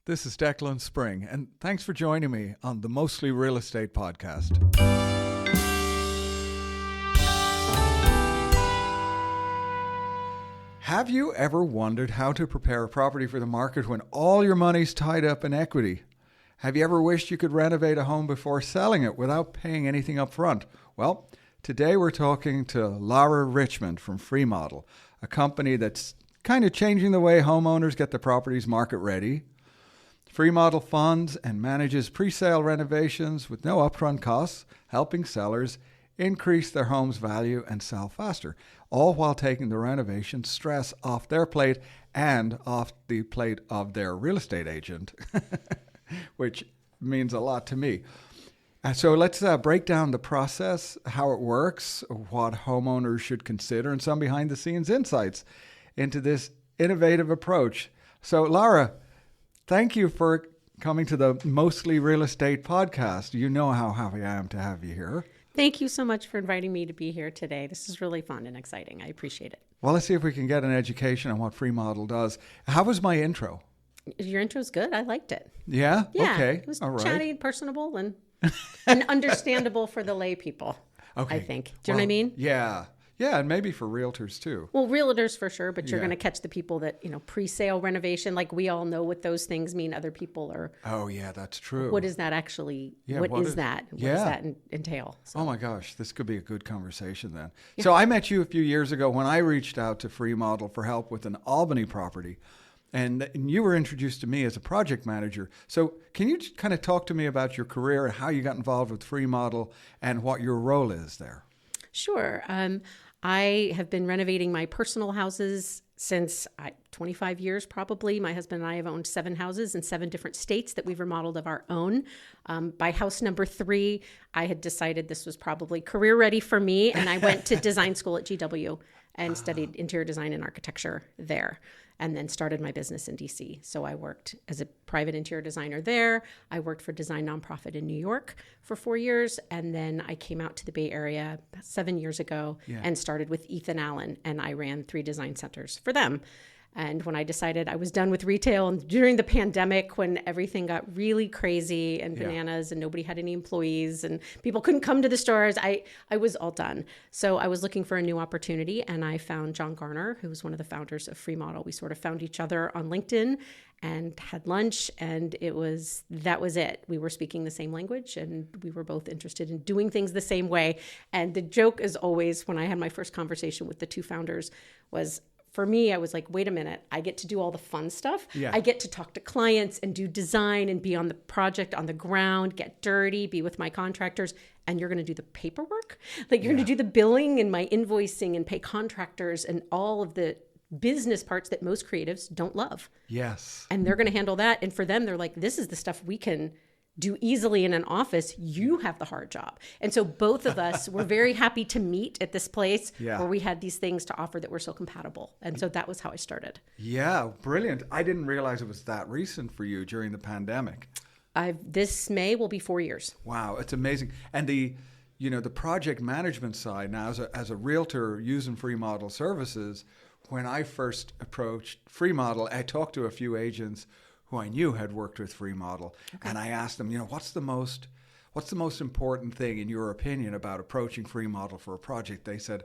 This is Declan Spring, and thanks for joining me on the Mostly Real Estate podcast. Have you ever wondered how to prepare a property for the market when all your money's tied up in equity? Have you ever wished you could renovate a home before selling it without paying anything up front? Well, today we're talking to Lara Richmond from Freemodel, a company that's kind of changing the way homeowners get their properties market ready. Freemodel funds and manages pre-sale renovations with no upfront costs, helping sellers increase their home's value and sell faster, all while taking the renovation stress off their plate and off the plate of their real estate agent, which means a lot to me. So let's break down the process, how it works, what homeowners should consider, and some behind-the-scenes insights into this innovative approach. So, Lara, thank you for coming to the Mostly Real Estate podcast. You know how happy I am to have you here. Thank you so much for inviting me to be here today. This is really fun and exciting. I appreciate it. Well, let's see if we can get an education on what Freemodel does. How was my intro? Your intro's good. I liked it. Yeah? Yeah. Okay. It was all right. chatty, personable, and understandable for the lay people, Okay. I think. Do you know what I mean? Yeah. Yeah, and maybe for realtors too. Well, realtors for sure, but you're Yeah. going to catch the people that, pre-sale renovation, like we all know what those things mean. Other people are, Oh, yeah, that's true. what is that actually? Yeah, what what is is- that? What yeah. does that entail? So, Oh my gosh, this could be a good conversation then. So I met you a few years ago when I reached out to Freemodel for help with an Albany property. And you were introduced to me as a project manager. So can you just kind of talk to me about your career and how you got involved with Freemodel and what your role is there? Sure. I have been renovating my personal houses since 25 years, probably. My husband and I have owned 7 houses in 7 different states that we've remodeled of our own. By house number 3, I had decided this was probably career ready for me. And I went to design school at GW and studied interior design and architecture there, and then started my business in DC. So I worked as a private interior designer there. I worked for a design nonprofit in New York for 4 years. And then I came out to the Bay Area about 7 years ago and started with Ethan Allen. And I ran 3 design centers for them. And when I decided I was done with retail, and during the pandemic when everything got really crazy and bananas and nobody had any employees and people couldn't come to the stores, I was all done. So I was looking for a new opportunity, and I found John Garner, who was one of the founders of Freemodel. We sort of found each other on LinkedIn and had lunch, and that was it. We were speaking the same language, and we were both interested in doing things the same way. And the joke is always, when I had my first conversation with the 2 founders, was, for me, I was like, wait a minute, I get to do all the fun stuff. Yeah. I get to talk to clients and do design and be on the project on the ground, get dirty, be with my contractors, and you're going to do the paperwork? Like, you're going to do the billing and my invoicing and pay contractors and all of the business parts that most creatives don't love. Yes. And they're going to handle that. And for them, they're like, this is the stuff we can do easily in an office. You have the hard job. And so both of us were very happy to meet at this place where we had these things to offer that were so compatible. And so that was how I started. Yeah, brilliant. I didn't realize it was that recent for you during the pandemic. This May will be 4 years. Wow, it's amazing. And the project management side now, as a realtor using Freemodel services, when I first approached Freemodel, I talked to a few agents who I knew had worked with Freemodel, and I asked them, what's the most important thing in your opinion about approaching Freemodel for a project? They said,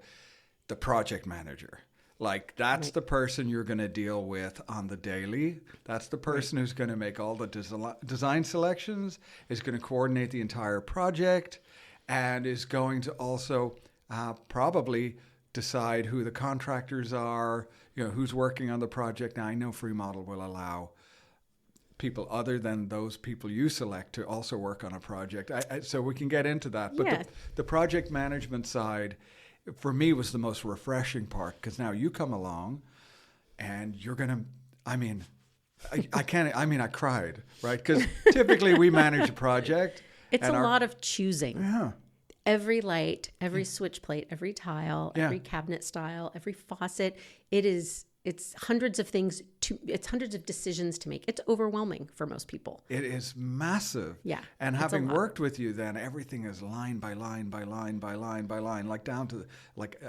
the project manager. Like, that's the person you're going to deal with on the daily. That's the person who's going to make all the design selections, is going to coordinate the entire project, and is going to also probably decide who the contractors are, who's working on the project. Now, I know Freemodel will allow people other than those people you select to also work on a project. So we can get into that. But the project management side, for me, was the most refreshing part, because now you come along and you're going to, I cried, right? Because typically we manage a project. It's a lot of choosing. Yeah. Every light, every switch plate, every tile, every cabinet style, every faucet. It's hundreds of things it's hundreds of decisions to make. It's overwhelming for most people. It is massive. Yeah. And having worked with you then, everything is line by line by line by line by line, like down to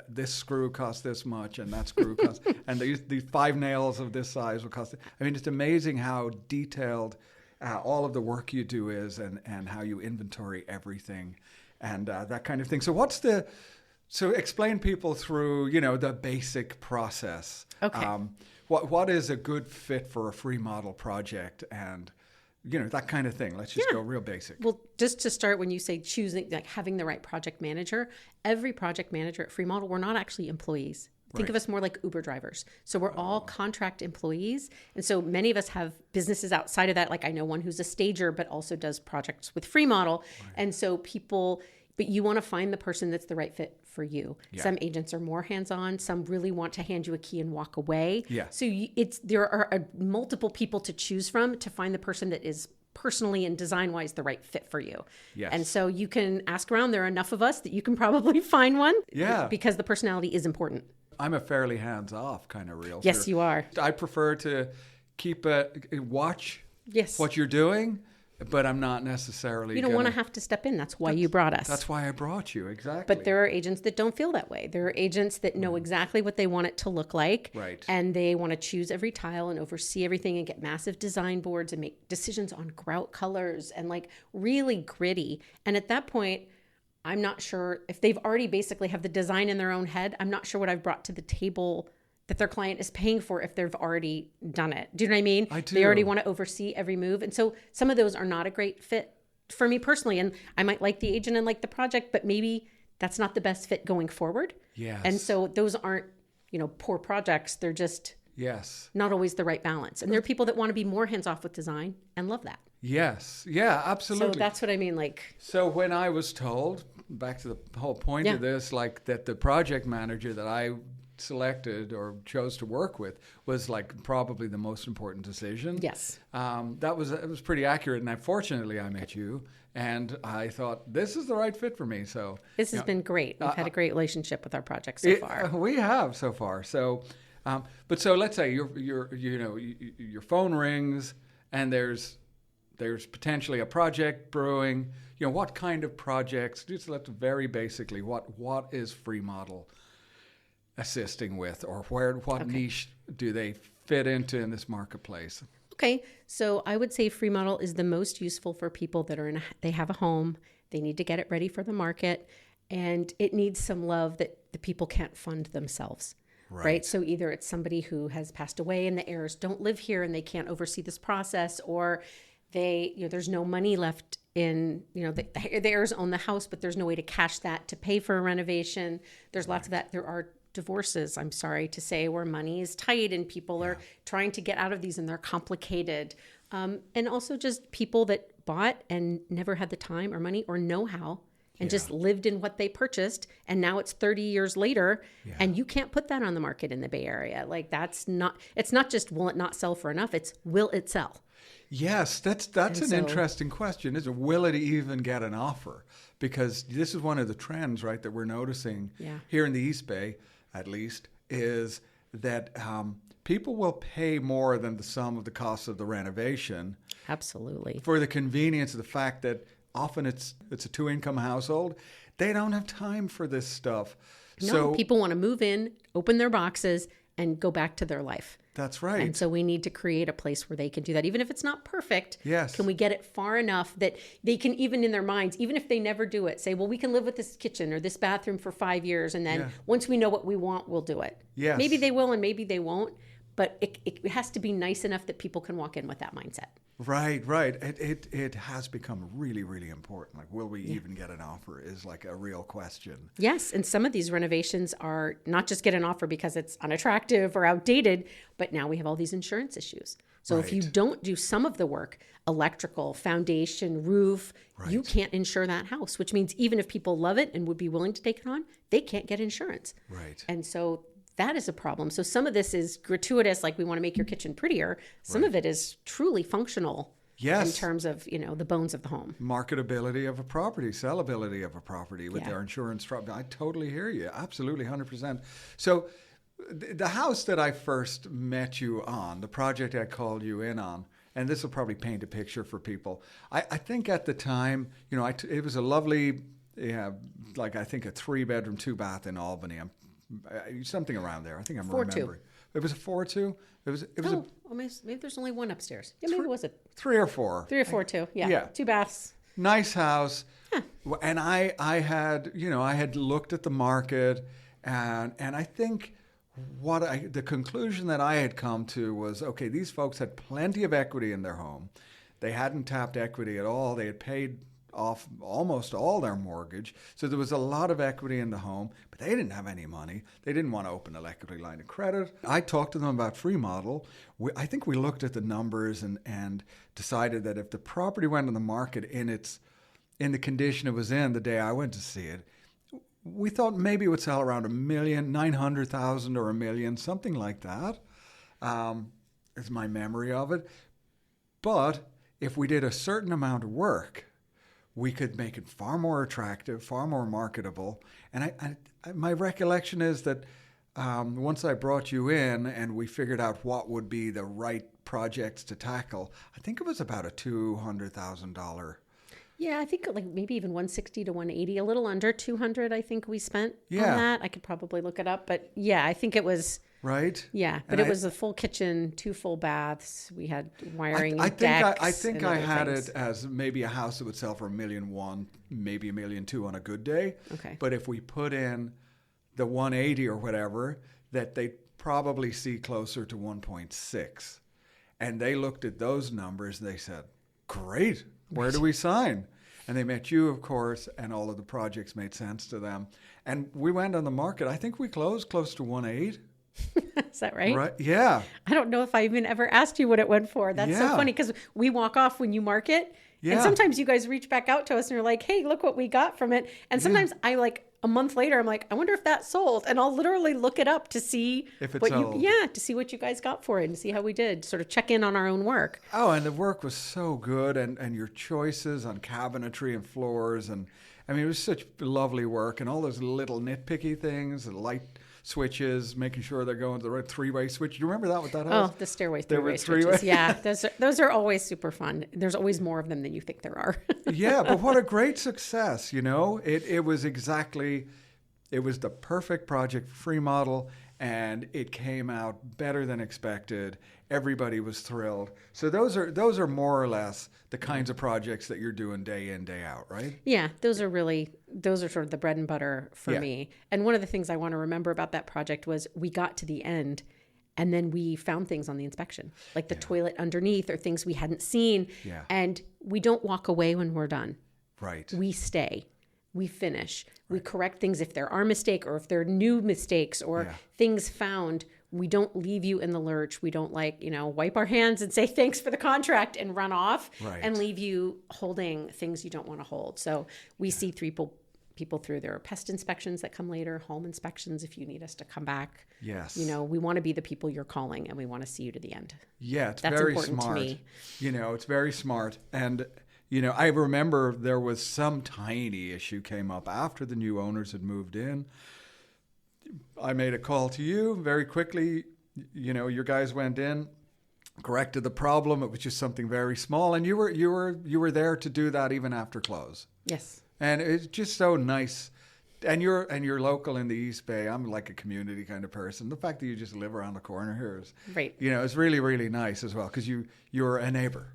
this screw costs this much and that screw costs, and these 5 nails of this size will cost. I mean, it's amazing how detailed all of the work you do is, and how you inventory everything and that kind of thing. So explain people through, the basic process. Okay. What is a good fit for a Fremodel project, and that kind of thing. Let's just go real basic. Well, just to start, when you say choosing, like having the right project manager, every project manager at Fremodel, we're not actually employees. Think of us more like Uber drivers. So we're all contract employees. And so many of us have businesses outside of that. Like I know one who's a stager, but also does projects with Fremodel. Right. And so but you want to find the person that's the right fit for you. Yeah. Some agents are more hands-on. Some really want to hand you a key and walk away. Yeah. So there are multiple people to choose from to find the person that is personally and design-wise the right fit for you. Yes. And so you can ask around. There are enough of us that you can probably find one. Yeah. Because the personality is important. I'm a fairly hands-off kind of realtor. Yes, you are. I prefer to watch yes. what you're doing, but I'm not necessarily. You don't want to have to step in. That's why you brought us. That's why I brought you, exactly. But there are agents that don't feel that way. There are agents that know exactly what they want it to look like. Right. And they want to choose every tile and oversee everything and get massive design boards and make decisions on grout colors and like really gritty. And at that point, I'm not sure if they've already basically have the design in their own head. I'm not sure what I've brought to the table that their client is paying for if they've already done it. Do you know what I mean? I do. They already want to oversee every move. And so some of those are not a great fit for me personally. And I might like the agent and like the project, but maybe that's not the best fit going forward. Yes. And so those aren't, poor projects. They're just not always the right balance. And there are people that want to be more hands-off with design and love that. Yes. Yeah, absolutely. So that's what I mean. So when I was told, back to the whole point of this, that the project manager that I selected or chose to work with was probably the most important decision. Yes. It was pretty accurate. And fortunately I met you and I thought this is the right fit for me. So this has been great. We've had a great relationship with our project so far. We have so far. So, but so let's say your phone rings and there's potentially a project brewing. What kind of projects? Just very basically, what is Fremodel assisting with, or what niche do they fit into in this marketplace? Okay, so I would say Fremodel is the most useful for people that they have a home, they need to get it ready for the market, and it needs some love that the people can't fund themselves. Right. So either it's somebody who has passed away and the heirs don't live here and they can't oversee this process, or there's no money left in, the heirs own the house, but there's no way to cash that to pay for a renovation. There's lots of that. There are divorces, I'm sorry to say, where money is tight and people are trying to get out of these and they're complicated. And also just people that bought and never had the time or money or know-how and just lived in what they purchased. And now it's 30 years later and you can't put that on the market in the Bay Area. It's not just will it not sell for enough, it's will it sell? Yes, that's an interesting question. Will it even get an offer? Because this is one of the trends, right, that we're noticing here in the East Bay, at least, is that people will pay more than the sum of the cost of the renovation. Absolutely. For the convenience of the fact that often it's a 2-income household. They don't have time for this stuff. No, people want to move in, open their boxes, and go back to their life. That's right. And so we need to create a place where they can do that. Even if it's not perfect, yes. Can we get it far enough that they can, even in their minds, even if they never do it, say, well, we can live with this kitchen or this bathroom for 5 years. And then once we know what we want, we'll do it. Yes. Maybe they will and maybe they won't. But it has to be nice enough that people can walk in with that mindset. Right. It has become really, really important. Will we even get an offer is a real question. Yes, and some of these renovations are not just get an offer because it's unattractive or outdated, but now we have all these insurance issues. So if you don't do some of the work, electrical, foundation, roof, you can't insure that house, which means even if people love it and would be willing to take it on, they can't get insurance. Right. And so that is a problem. So some of this is gratuitous, we want to make your kitchen prettier. Some of it is truly functional in terms of, the bones of the home. Marketability of a property, sellability of a property with their insurance. I totally hear you. Absolutely, 100%. So The house that I first met you on, the project I called you in on, and this will probably paint a picture for people. I think at the time, it was a lovely, like I think a 3-bedroom, 2-bath in Albany. Something around there. I think I'm 4-2. remembering. It was a 4-2. It was Maybe there's only one upstairs. Yeah, maybe it was a 3 or 4. 3 or 4 too. Yeah. 2 baths. Nice house. Huh. And I had looked at the market, and I think the conclusion that I had come to was, okay, these folks had plenty of equity in their home. They hadn't tapped equity at all. They had paid off almost all their mortgage. So there was a lot of equity in the home, but they didn't have any money. They didn't want to open an equity line of credit. I talked to them about Freemodel. I think we looked at the numbers and decided that if the property went on the market in the condition it was in the day I went to see it, we thought maybe it would sell around $1,900,000 or $1 million, something like that, is my memory of it. But if we did a certain amount of work, we could make it far more attractive, far more marketable. And my recollection is that once I brought you in and we figured out what would be the right projects to tackle, I think it was about a $200,000. Yeah, I think like maybe even 160 to 180, a little under 200. I think we spent on that. I could probably look it up, but yeah, I think it was right. Yeah, but it was a full kitchen, 2 full baths. We had wiring. I think I had it as maybe a house that would sell for $1.1 million, maybe $1.2 million on a good day. Okay. But if we put in the 180 or whatever, that they'd probably see closer to 1.6. And they looked at those numbers and they said, "Great, where do we sign?" And they met you, of course, and all of the projects made sense to them. And we went on the market. I think we closed close to 1.8. Is that right? Right. Yeah. I don't know if I even ever asked you what it went for. That's so funny because we walk off when you market. Yeah. And sometimes you guys reach back out to us and you're like, "Hey, look what we got from it." And sometimes I a month later, I'm like, "I wonder if that sold." And I'll literally look it up to see if it sold. To see what you guys got for it and see how we did. Sort of check in on our own work. Oh, and the work was so good, and your choices on cabinetry and floors, and I mean, it was such lovely work, and all those little nitpicky things, the light switches, making sure they're going to the right 3-way switch. You remember that with that house? Oh, the stairway 3-way switches. Yeah, those are always super fun. There's always more of them than you think there are. Yeah, but what a great success, It was the perfect project for Freemodel, and it came out better than expected. Everybody was thrilled. So those are more or less the kinds of projects that you're doing day in, day out, right? Yeah, those are sort of the bread and butter for me. And one of the things I want to remember about that project was we got to the end and then we found things on the inspection, like the toilet underneath or things we hadn't seen. Yeah. And we don't walk away when we're done. Right. We stay. We finish. Right. We correct things if there are mistakes or if there are new mistakes or things found. We don't leave you in the lurch. We don't wipe our hands and say thanks for the contract and run off and leave you holding things you don't want to hold. So we see people through their pest inspections that come later, home inspections if you need us to come back. Yes. We want to be the people you're calling and we want to see you to the end. Yeah, That's very important smart. To me. It's very smart. And I remember there was some tiny issue came up after the new owners had moved in. I made a call to you very quickly. Your guys went in, corrected the problem. It was just something very small, and you were there to do that even after close. Yes. And it's just so nice. And you're local in the East Bay. I'm like a community kind of person. The fact that you just live around the corner here is, right. It's really, really nice as well because you're a neighbor.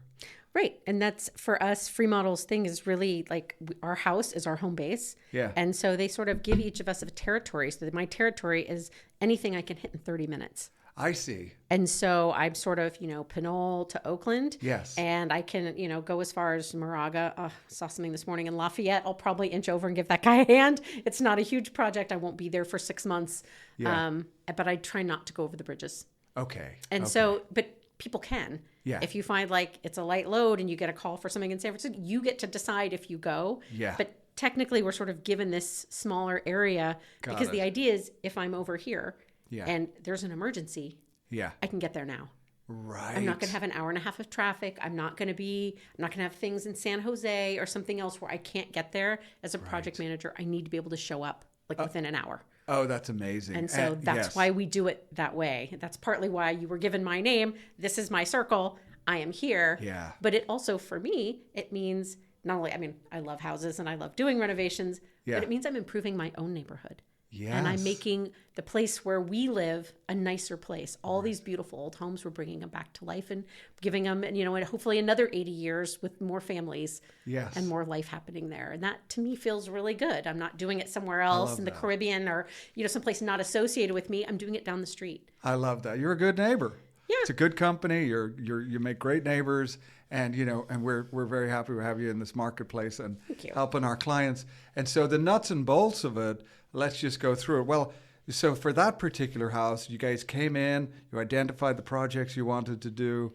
Right. And that's for us, Freemodel's thing is really like our house is our home base. Yeah. And so they sort of give each of us a territory. So that my territory is anything I can hit in 30 minutes. I see. And so I'm sort of, Pinole to Oakland. Yes. And I can, go as far as Moraga. Saw something this morning in Lafayette. I'll probably inch over and give that guy a hand. It's not a huge project. I won't be there for 6 months. Yeah. But I try not to go over the bridges. Okay. And so, but people can. Yeah. If you find like it's a light load and you get a call for something in San Francisco, you get to decide if you go. Yeah. But technically we're sort of given this smaller area because the idea is if I'm over here and there's an emergency, I can get there now. Right. I'm not going to have an hour and a half of traffic. I'm not going to have things in San Jose or something else where I can't get there. As a project manager, I need to be able to show up within an hour. Oh, that's amazing. And so that's yes. why we do it that way. That's partly why you were given my name. This is my circle. I am here. Yeah. But it also, for me, it means not only, I mean, I love houses and I love doing renovations, but it means I'm improving my own neighborhood. Yes. And I'm making the place where we live a nicer place. All these beautiful old homes, we're bringing them back to life and giving them, and hopefully another 80 years with more families and more life happening there. And that to me feels really good. I'm not doing it somewhere else in the Caribbean or, someplace not associated with me. I'm doing it down the street. I love that. You're a good neighbor. Yeah. It's a good company. You make great neighbors, and and we're very happy to have you in this marketplace and helping our clients. And so the nuts and bolts of it, let's just go through it. Well, so for that particular house, you guys came in, you identified the projects you wanted to do.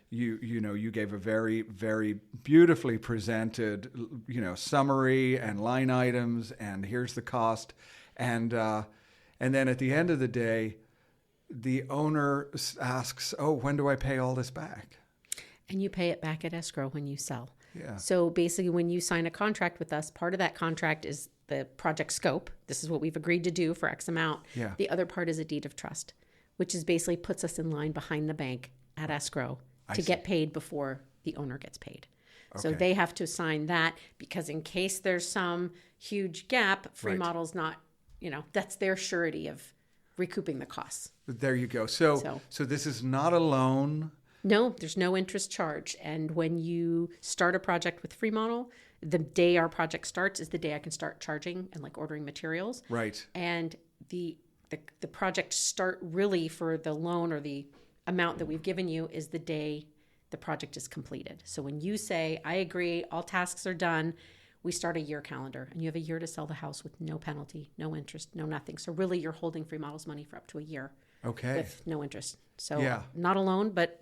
You gave a very, very beautifully presented, summary and line items, and here's the cost, and then at the end of the day, the owner asks, "Oh, when do I pay all this back?" And you pay it back at escrow when you sell. Yeah. So basically, when you sign a contract with us, part of that contract is the project scope. This is what we've agreed to do for X amount. Yeah. The other part is a deed of trust, which is basically puts us in line behind the bank at escrow to get paid before the owner gets paid. Okay. So they have to sign that because in case there's some huge gap, Freemodel's not, that's their surety of recouping the costs. There you go. So this is not a loan. No, there's no interest charge. And when you start a project with Fremodel, the day our project starts is the day I can start charging and ordering materials. Right. And the project start really for the loan or the amount that we've given you is the day the project is completed. So when you say, I agree, all tasks are done, we start a year calendar, and you have a year to sell the house with no penalty, no interest, no nothing. So really you're holding Freemodel's money for up to a year. Okay. With no interest. So not a loan, but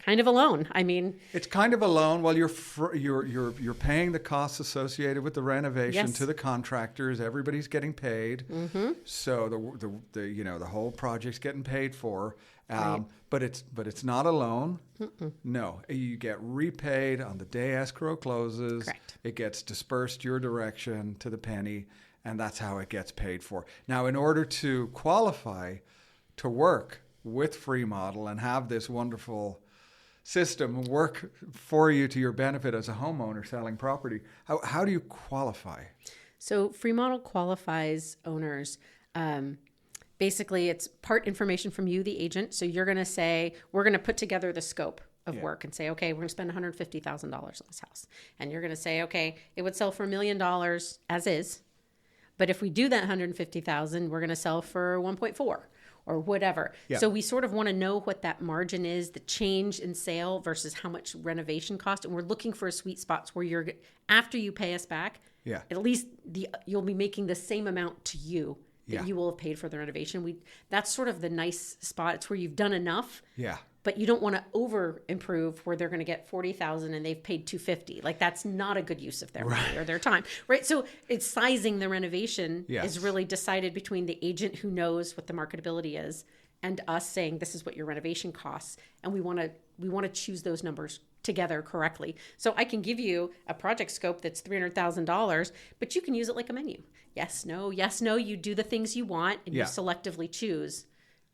kind of a loan. I mean, it's kind of a loan. Well, you're paying the costs associated with the renovation to the contractors. Everybody's getting paid, so the whole project's getting paid for. But it's not a loan. No, you get repaid on the day escrow closes. Correct. It gets dispersed your direction to the penny, and that's how it gets paid for. Now, in order to qualify to work with Fremodel and have this wonderful system work for you to your benefit as a homeowner selling property, how do you qualify? So Fremodel qualifies owners. Basically, it's part information from you, the agent. So you're going to say, we're going to put together the scope of work and say, okay, we're going to spend $150,000 on this house. And you're going to say, okay, it would sell for $1 million as is. But if we do that $150,000, we're going to sell for 1.4 or whatever. Yeah. So we sort of want to know what that margin is, the change in sale versus how much renovation cost. And we're looking for a sweet spots where you're, after you pay us back, at least you'll be making the same amount to you that you will have paid for the renovation. That's sort of the nice spot. It's where you've done enough. Yeah. But you don't want to over improve where they're going to get $40,000 and they've paid $250. Like that's not a good use of their money or their time, right? So it's sizing the renovation is really decided between the agent who knows what the marketability is and us saying this is what your renovation costs, and we want to choose those numbers together correctly. So I can give you a project scope that's $300,000, but you can use it like a menu. Yes, no, yes, no. You do the things you want and you selectively choose.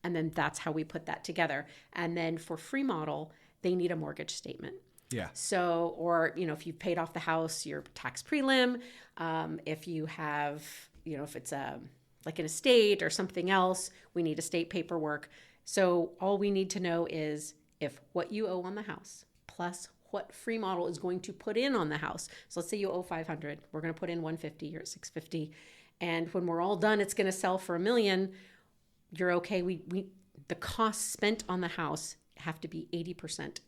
And then that's how we put that together. And then for Fremodel, they need a mortgage statement. Yeah. So, or, if you've paid off the house, your tax prelim, if you have, if it's like an estate or something else, we need estate paperwork. So all we need to know is if what you owe on the house plus what Fremodel is going to put in on the house. So let's say you owe $500, we're going to put in $150, you're at $650. And when we're all done, it's going to sell for $1 million. You're okay. The costs spent on the house have to be 80%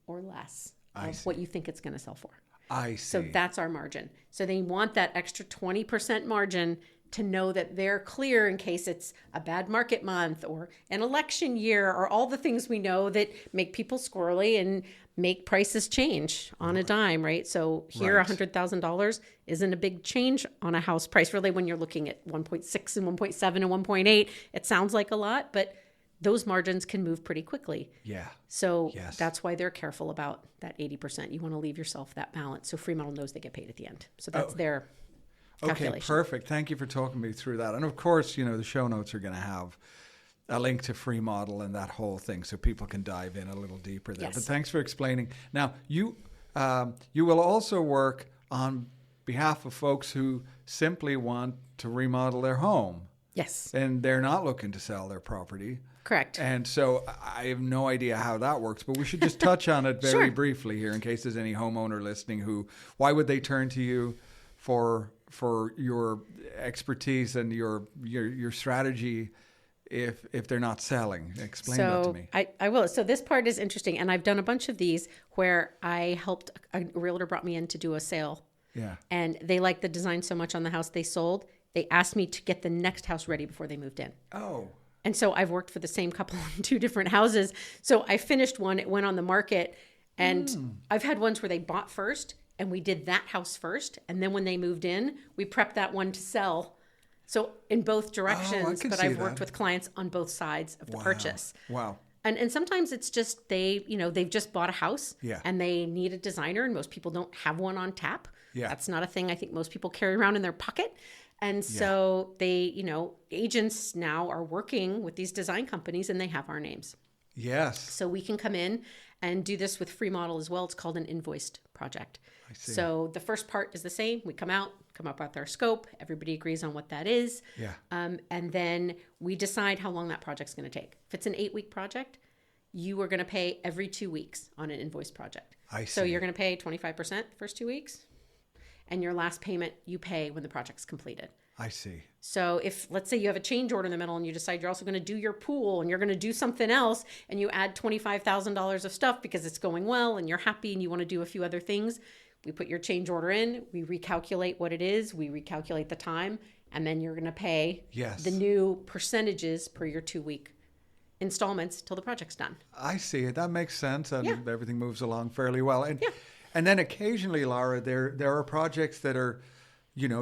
or less of what you think it's going to sell for. I see. So that's our margin. So they want that extra 20% margin to know that they're clear in case it's a bad market month or an election year or all the things we know that make people squirrely and make prices change on a dime, right? So here, $100,000 isn't a big change on a house price. Really, when you're looking at 1.6 and 1.7 and 1.8, it sounds like a lot, but those margins can move pretty quickly. Yeah. So that's why they're careful about that 80%. You want to leave yourself that balance. So Fremodel knows they get paid at the end. So that's their... calculation. Perfect. Thank you for talking me through that. And of course, the show notes are going to have a link to Fremodel and that whole thing, so people can dive in a little deeper there. Yes. But thanks for explaining. Now, you will also work on behalf of folks who simply want to remodel their home. Yes. And they're not looking to sell their property. Correct. And so I have no idea how that works, but we should just touch on it very briefly here in case there's any homeowner listening why would they turn to you for your expertise and your strategy if they're not selling? Explain that to me. I will. So this part is interesting. And I've done a bunch of these where I helped, a realtor brought me in to do a sale. Yeah. And they liked the design so much on the house they sold, they asked me to get the next house ready before they moved in. Oh. And so I've worked for the same couple in 2 different houses. So I finished one, it went on the market, and I've had ones where they bought first and we did that house first. And then when they moved in, we prepped that one to sell. So in both directions, but I've worked with clients on both sides of the purchase. Wow. And sometimes it's just they've just bought a house and they need a designer, and most people don't have one on tap. Yeah. That's not a thing I think most people carry around in their pocket. And so they, agents now are working with these design companies and they have our names. Yes. So we can come in and do this with Freemodel as well. It's called an invoiced project. I see. So the first part is the same. We come up with our scope. Everybody agrees on what that is. Yeah. And then we decide how long that project's going to take. If it's an 8-week project, you are going to pay every 2 weeks on an invoice project. I see. So you're going to pay 25% the first 2 weeks. And your last payment you pay when the project's completed. I see. So if, let's say you have a change order in the middle and you decide you're also going to do your pool and you're going to do something else and you add $25,000 of stuff because it's going well and you're happy and you want to do a few other things, we put your change order in, we recalculate what it is, we recalculate the time, and then you're going to pay the new percentages per your 2-week installments till the project's done. I see it. That makes sense. And everything moves along fairly well. And then occasionally, Lara, there are projects that are,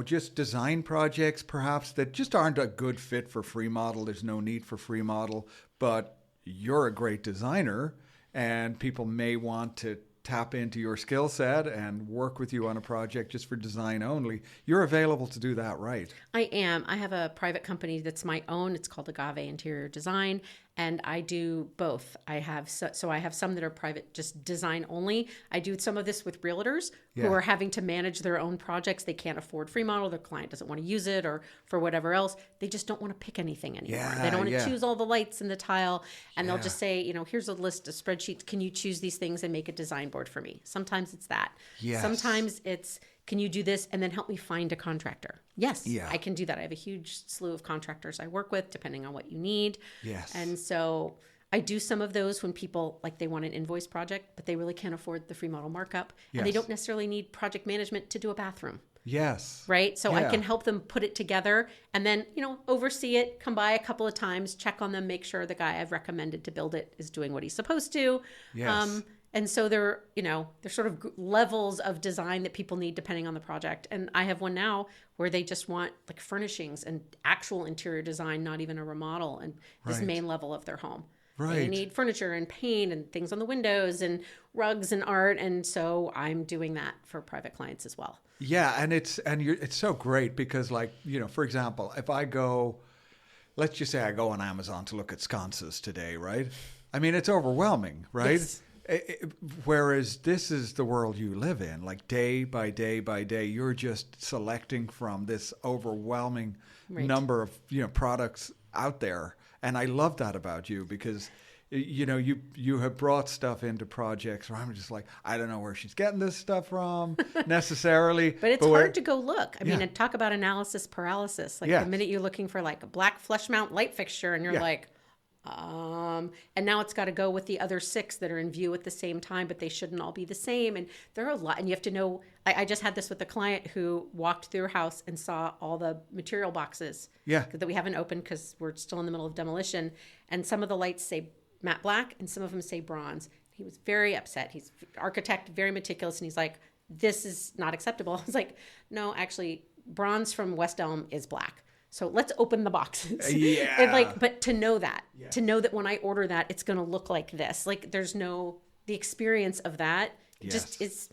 just design projects perhaps that just aren't a good fit for Fremodel. There's no need for Fremodel, but you're a great designer and people may want to tap into your skill set and work with you on a project just for design only. You're available to do that, right? I am. I have a private company that's my own. It's called Agave Interior Design, and I do both. I have I have some that are private, just design only. I do some of this with realtors who are having to manage their own projects. They can't afford Fremodel. Their client doesn't want to use it, or for whatever else. They just don't want to pick anything anymore. They don't want to choose all the lights and the tile, and they'll just say, here's a list of spreadsheets. Can you choose these things and make a design board for me? Sometimes it's that. Yes. Sometimes it's, can you do this and then help me find a contractor? Yes, I can do that. I have a huge slew of contractors I work with, depending on what you need. Yes. And so I do some of those when people, they want an invoice project, but they really can't afford the Fremodel markup. Yes. And they don't necessarily need project management to do a bathroom. Yes. Right? So I can help them put it together and then, oversee it, come by a couple of times, check on them, make sure the guy I've recommended to build it is doing what he's supposed to. Yes. And so they're sort of levels of design that people need depending on the project. And I have one now where they just want furnishings and actual interior design, not even a remodel, and this main level of their home. Right. They need furniture and paint and things on the windows and rugs and art. And so I'm doing that for private clients as well. Yeah. And it's so great because for example, if I go, let's just say I go on Amazon to look at sconces today, right? I mean, it's overwhelming, right? Yes. Whereas this is the world you live in, day by day by day, you're just selecting from this overwhelming number of products out there, and I love that about you because you have brought stuff into projects where I'm just I don't know where she's getting this stuff from necessarily, but it's hard to go look. I mean, and talk about analysis paralysis. The minute you're looking for a black flush mount light fixture, and you're and now it's got to go with the other 6 that are in view at the same time, but they shouldn't all be the same. And there are a lot, and you have to know, I just had this with a client who walked through her house and saw all the material boxes that we haven't opened because we're still in the middle of demolition. And some of the lights say matte black and some of them say bronze. He was very upset. He's an architect, very meticulous. And he's like, this is not acceptable. I was like, no, actually bronze from West Elm is black. So let's open the boxes. Yeah. And but to know that when I order that, it's going to look like this. There's the experience of that. Just it's,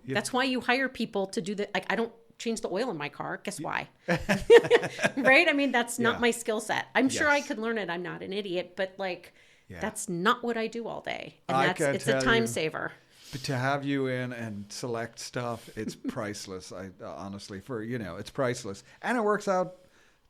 that's why you hire people to do that. I don't change the oil in my car. Guess why? Right? I mean, that's not my skill set. I'm sure I could learn it. I'm not an idiot, but like, that's not what I do all day. And it's a time saver. But to have you in and select stuff, it's priceless. Honestly, it's priceless. And it works out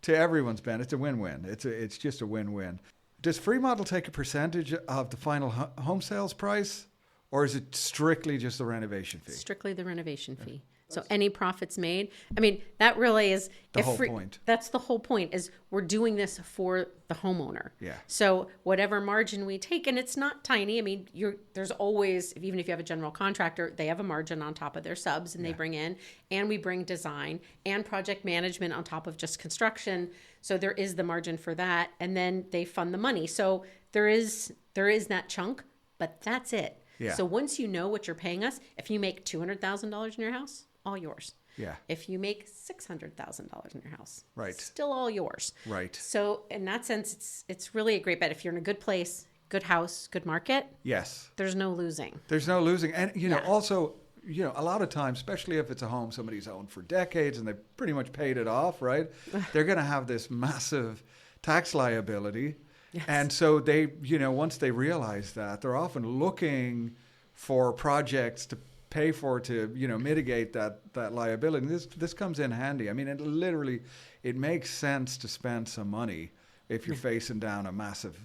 to everyone's benefit. It's a win-win. It's just a win-win. Does Fremodel take a percentage of the final home sales price, or is it strictly just the renovation fee? Strictly the renovation fee. So any profits made, I mean, that really is the whole point. That's the whole point, is we're doing this for the homeowner. Yeah. So whatever margin we take, and it's not tiny. I mean, there's always, even if you have a general contractor, they have a margin on top of their subs, and they bring in, and we bring design and project management on top of just construction. So there is the margin for that, and then they fund the money. So there is that chunk, but that's it. Yeah. So once you know what you're paying us, if you make $200,000 in your house, all yours. Yeah. If you make $600,000 in your house, right, still all yours. Right. So in that sense, it's really a great bet. If you're in a good place, good house, good market. Yes. There's no losing. There's no losing, and also, a lot of times, especially if it's a home somebody's owned for decades and they've pretty much paid it off, right? They're going to have this massive tax liability. Yes. And so they, once they realize that, they're often looking for projects to pay for to, mitigate that liability. And this comes in handy. I mean, it makes sense to spend some money if you're facing down a massive,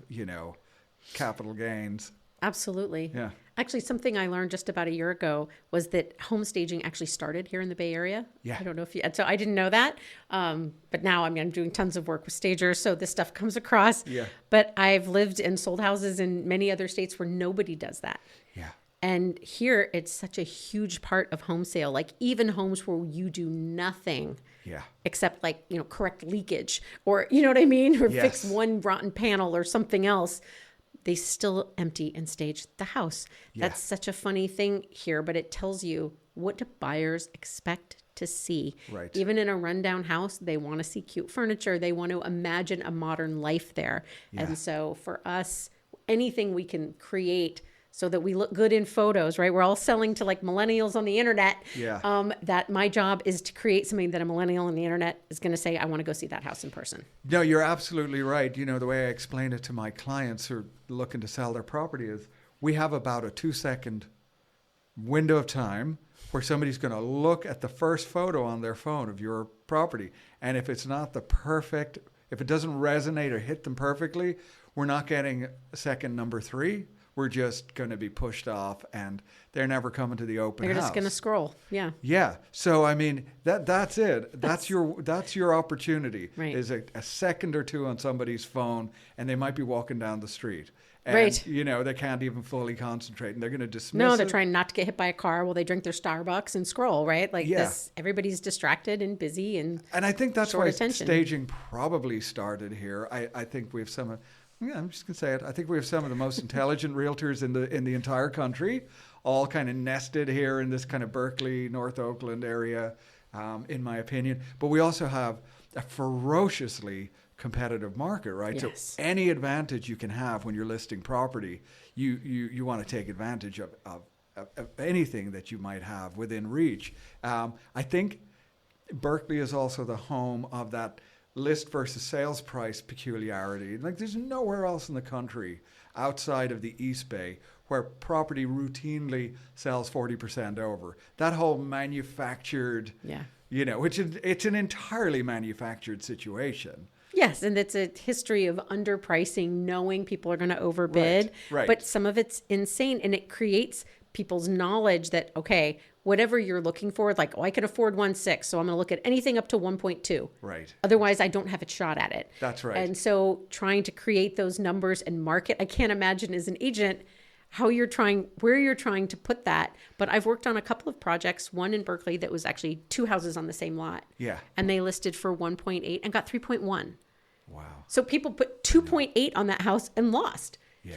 capital gains. Absolutely. Yeah. Actually, something I learned just about a year ago was that home staging actually started here in the Bay Area. Yeah. I don't know if so I didn't know that. But now, I'm doing tons of work with stagers, so this stuff comes across. Yeah. But I've lived and sold houses in many other states where nobody does that. Yeah. And here, it's such a huge part of home sale. Like even homes where you do nothing except correct leakage or, you know what I mean? Or fix one rotten panel or something else. They still empty and stage the house. Yeah. That's such a funny thing here, but it tells you what do buyers expect to see. Right. Even in a rundown house, they want to see cute furniture. They want to imagine a modern life there. Yeah. And so for us, anything we can create so that we look good in photos, right? We're all selling to millennials on the internet. Yeah. That my job is to create something that a millennial on the internet is going to say, I want to go see that house in person. No, you're absolutely right. The way I explain it to my clients who are looking to sell their property is we have about a 2-second window of time where somebody's going to look at the first photo on their phone of your property. And if it's not if it doesn't resonate or hit them perfectly, we're not getting second number 3. We're just going to be pushed off, and they're never coming to the open house. They're just going to scroll. Yeah. Yeah. So I mean, that's it. That's your opportunity. Right. Is a second or two on somebody's phone, and they might be walking down the street. And, right. They can't even fully concentrate, and they're going to dismiss it. No, they're trying not to get hit by a car while they drink their Starbucks and scroll, right? Everybody's distracted and busy and I think that's why attention. Staging probably started here. I think we have some. Yeah, I'm just going to say it. I think we have some of the most intelligent realtors in the entire country, all kind of nested here in this kind of Berkeley, North Oakland area, in my opinion. But we also have a ferociously competitive market, right? Yes. So any advantage you can have when you're listing property, you want to take advantage of anything that you might have within reach. I think Berkeley is also the home of that list versus sales price peculiarity. There's nowhere else in the country outside of the East Bay where property routinely sells 40% over. That whole manufactured, which it's an entirely manufactured situation. Yes, and it's a history of underpricing, knowing people are going to overbid. Right. But some of it's insane, and it creates people's knowledge that, okay, whatever you're looking for, I can afford 1.6, so I'm going to look at anything up to 1.2. Right. Otherwise, I don't have a shot at it. That's right. And so trying to create those numbers and market, I can't imagine as an agent where you're trying to put that. But I've worked on a couple of projects, one in Berkeley that was actually 2 houses on the same lot. Yeah. And they listed for 1.8 and got 3.1. Wow. So people put 2.8 on that house and lost. Yeah.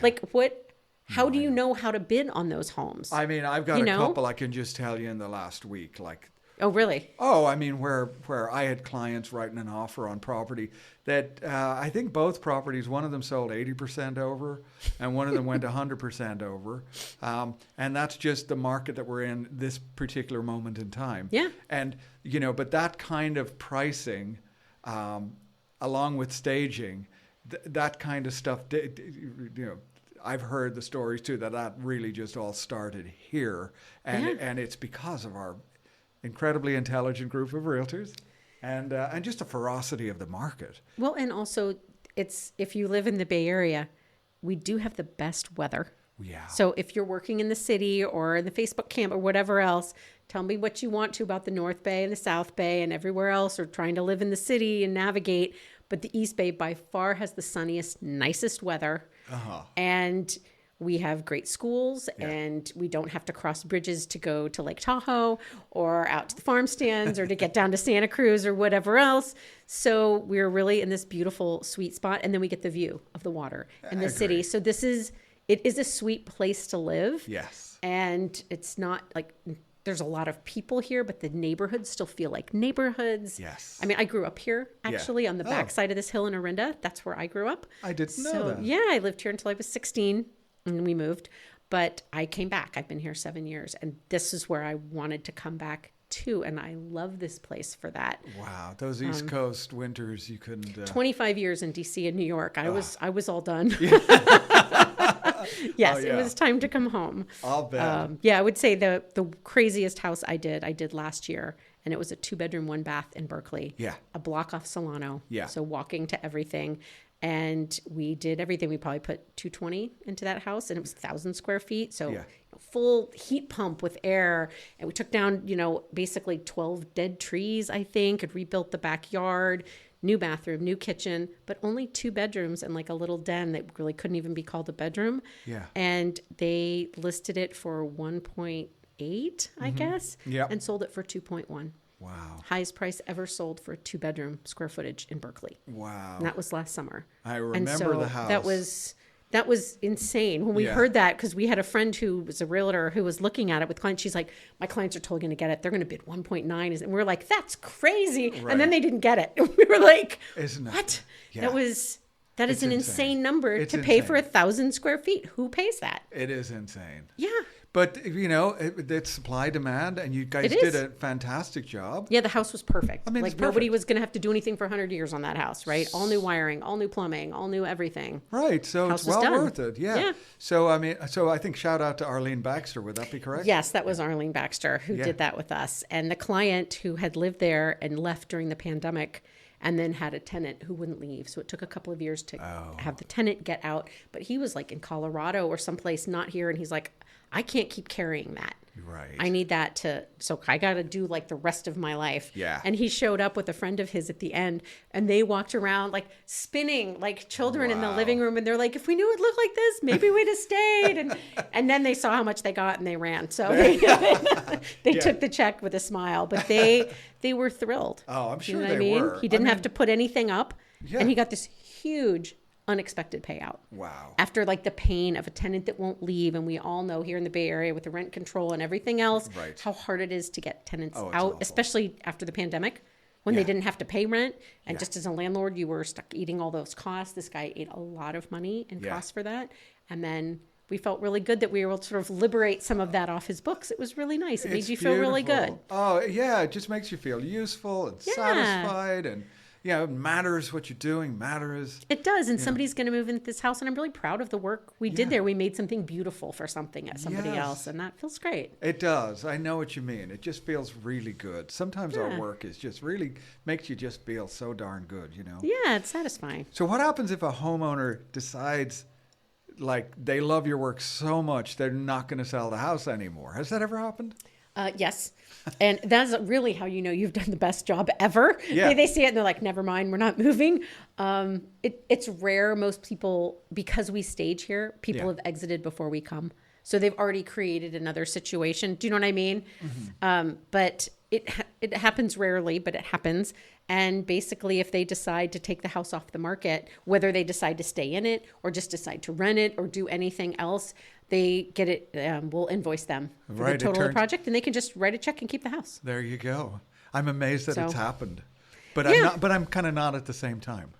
How do you know how to bid on those homes? I mean, I've got a couple I can just tell you in the last week, Oh, really? Oh, I mean, where I had clients writing an offer on property that I think both properties, one of them sold 80% over and one of them went 100% over. And that's just the market that we're in this particular moment in time. Yeah. And, but that kind of pricing, along with staging, that kind of stuff, I've heard the stories too, that really just all started here. And it's because of our incredibly intelligent group of realtors and just the ferocity of the market. Well, and also if you live in the Bay Area, we do have the best weather. Yeah. So if you're working in the city or in the Facebook camp or whatever else, tell me what you want to about the North Bay and the South Bay and everywhere else, or trying to live in the city and navigate. But the East Bay by far has the sunniest, nicest weather. Uh-huh. And we have great schools, and we don't have to cross bridges to go to Lake Tahoe or out to the farm stands or to get down to Santa Cruz or whatever else. So we're really in this beautiful, sweet spot. And then we get the view of the water in the city. So it is a sweet place to live. Yes. And it's not like there's a lot of people here, but the neighborhoods still feel like neighborhoods. Yes. I mean, I grew up here, actually, on the backside of this hill in Orinda. That's where I grew up. I didn't know that. Yeah, I lived here until I was 16, and we moved. But I came back. I've been here 7 years, and this is where I wanted to come back to, and I love this place for that. Wow, those East Coast winters, you couldn't... 25 years in D.C. and New York. I was all done. Yes, it was time to come home. I'll bet. I would say the craziest house I did last year, and it was a 2-bedroom, 1-bath in Berkeley. Yeah. A block off Solano. Yeah. So walking to everything. And we did everything. We probably put 220 into that house, and it was 1,000 square feet. So full heat pump with air. And we took down, basically 12 dead trees, I think, and rebuilt the backyard. New bathroom, new kitchen, but only 2 bedrooms and like a little den that really couldn't even be called a bedroom. Yeah. And they listed it for 1.8, I guess, and sold it for 2.1. Wow. Highest price ever sold for a 2-bedroom square footage in Berkeley. Wow. And that was last summer. I remember the house. That was insane when we heard that, because we had a friend who was a realtor who was looking at it with clients. She's like, my clients are totally going to get it. They're going to bid 1.9. And we're like, that's crazy. Right. And then they didn't get it. And we were like, what? Yeah. That is an insane number to pay for 1,000 square feet. Who pays that? It is insane. Yeah. But, it's supply demand, and you guys did a fantastic job. Yeah, the house was perfect. I mean, like nobody was going to have to do anything for 100 years on that house, right? All new wiring, all new plumbing, all new everything. Right, so house it's well worth it. Yeah. So, I think shout out to Arlene Baxter. Would that be correct? Yes, that was Arlene Baxter who did that with us. And the client who had lived there and left during the pandemic and then had a tenant who wouldn't leave. So it took a couple of years to have the tenant get out. But he was like in Colorado or someplace, not here. And he's like, I can't keep carrying that. Right. I need that so I got to do like the rest of my life. Yeah. And he showed up with a friend of his at the end, and they walked around like spinning like children in the living room. And they're like, if we knew it looked like this, maybe we'd have stayed. And then they saw how much they got and they ran. So they took the check with a smile, but they were thrilled. Oh, I'm sure you know they were. He didn't have to put anything up, and he got this huge unexpected payout. Wow. After like the pain of a tenant that won't leave. And we all know here in the Bay Area with the rent control and everything else, how hard it is to get tenants out, awful. Especially after the pandemic when they didn't have to pay rent. And just as a landlord, you were stuck eating all those costs. This guy ate a lot of money in costs for that. And then we felt really good that we were able to sort of liberate some of that off his books. It was really nice. It made you feel really good. Oh, yeah. It just makes you feel useful and satisfied, and it matters what you're doing, matters. It does. And somebody's going to move into this house. And I'm really proud of the work we did there. We made something beautiful for somebody else. And that feels great. It does. I know what you mean. It just feels really good. Sometimes our work is just really makes you just feel so darn good, Yeah, it's satisfying. So what happens if a homeowner decides like they love your work so much they're not going to sell the house anymore? Has that ever happened? Yes. And that's really how you know you've done the best job ever. Yeah. They see it and they're like, never mind, we're not moving. It's rare. Most people, because we stage here, people have exited before we come. So they've already created another situation. Do you know what I mean? Mm-hmm. But it happens rarely, but it happens. And basically, if they decide to take the house off the market, whether they decide to stay in it or just decide to rent it or do anything else, they get it. We'll invoice them for the total of the project, and they can just write a check and keep the house. There you go. I'm amazed that it's happened, but Yeah. I'm kind of not at the same time.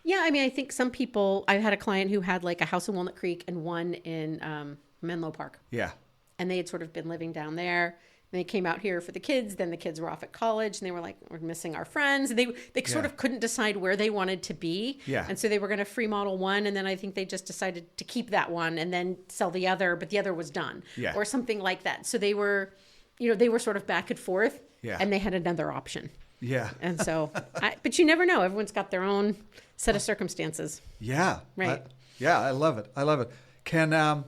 Yeah, I mean, I think some people. I had a client who had like a house in Walnut Creek and one in Menlo Park. Yeah. And they had sort of been living down there. And they came out here for the kids. Then the kids were off at college, and they were like, "We're missing our friends." And they sort of couldn't decide where they wanted to be. Yeah. And so they were going to Fremodel one, and then I think they just decided to keep that one and then sell the other, but the other was done, or something like that. So they were, they were sort of back and forth. Yeah. And they had another option. Yeah. And so, but you never know. Everyone's got their own set of circumstances. Yeah. Right. I love it. I love it. Can I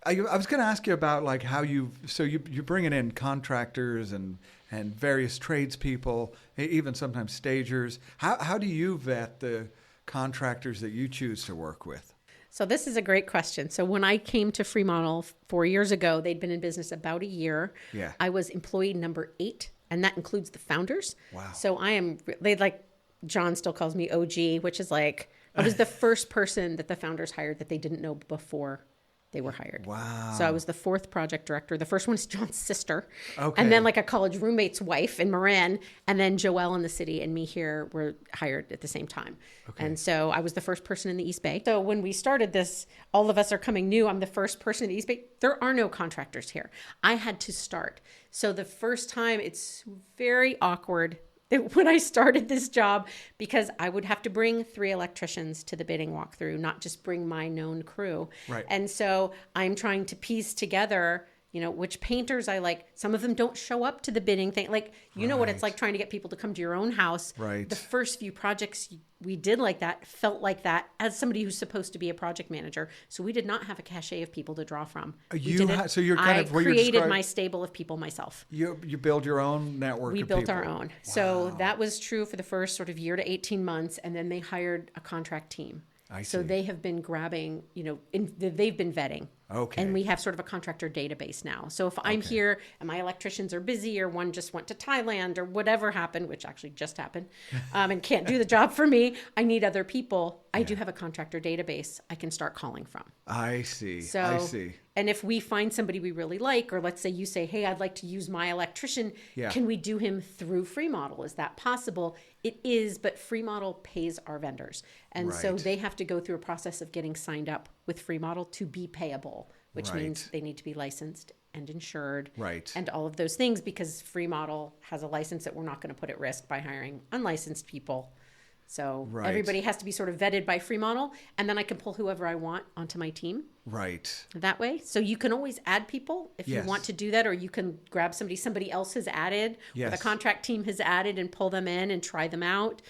was going to ask you about like how you're bringing in contractors and various tradespeople, even sometimes stagers. How do you vet the contractors that you choose to work with? So this is a great question. So when I came to Fremodel 4 years ago, they'd been in business about a year. Yeah. I was employee number 8, and that includes the founders. Wow. So John still calls me OG, which is like, I was the first person that the founders hired that they didn't know before they were hired. Wow. So I was the 4th project director. The first one is John's sister. Okay. And then like a college roommate's wife in Marin. And then Joelle in the city and me here were hired at the same time. Okay. And so I was the first person in the East Bay. So when we started this, all of us are coming new. I'm the first person in the East Bay. There are no contractors here. I had to start. So the first time, it's very awkward when I started this job, because I would have to bring 3 electricians to the bidding walkthrough, not just bring my known crew. Right. And so I'm trying to piece together, which painters I like. Some of them don't show up to the bidding thing. Like, you know what it's like trying to get people to come to your own house. Right. The first few projects we did like that, felt like that as somebody who's supposed to be a project manager. So we did not have a cachet of people to draw from. So you're kind of what you're created describing. my stable of people myself. You build your own network. We of built people. our own. Wow. So that was true for the first sort of year to 18 months. And then they hired a contract team. So they have been grabbing, they've been vetting. Okay. And we have sort of a contractor database now. So if I'm here and my electricians are busy, or one just went to Thailand or whatever happened, which actually just happened, and can't do the job for me, I need other people. I do have a contractor database I can start calling from. I see. And if we find somebody we really like, or let's say you say, hey, I'd like to use my electrician. Yeah. Can we do him through Fremodel? Is that possible? It is, but Fremodel pays our vendors. And so they have to go through a process of getting signed up with Fremodel to be payable, which means they need to be licensed and insured and all of those things, because Fremodel has a license that we're not going to put at risk by hiring unlicensed people. So everybody has to be sort of vetted by Fremodel, and then I can pull whoever I want onto my team. Right. That way. So you can always add people if you want to do that, or you can grab somebody else has added, or the contract team has added, and pull them in and try them out.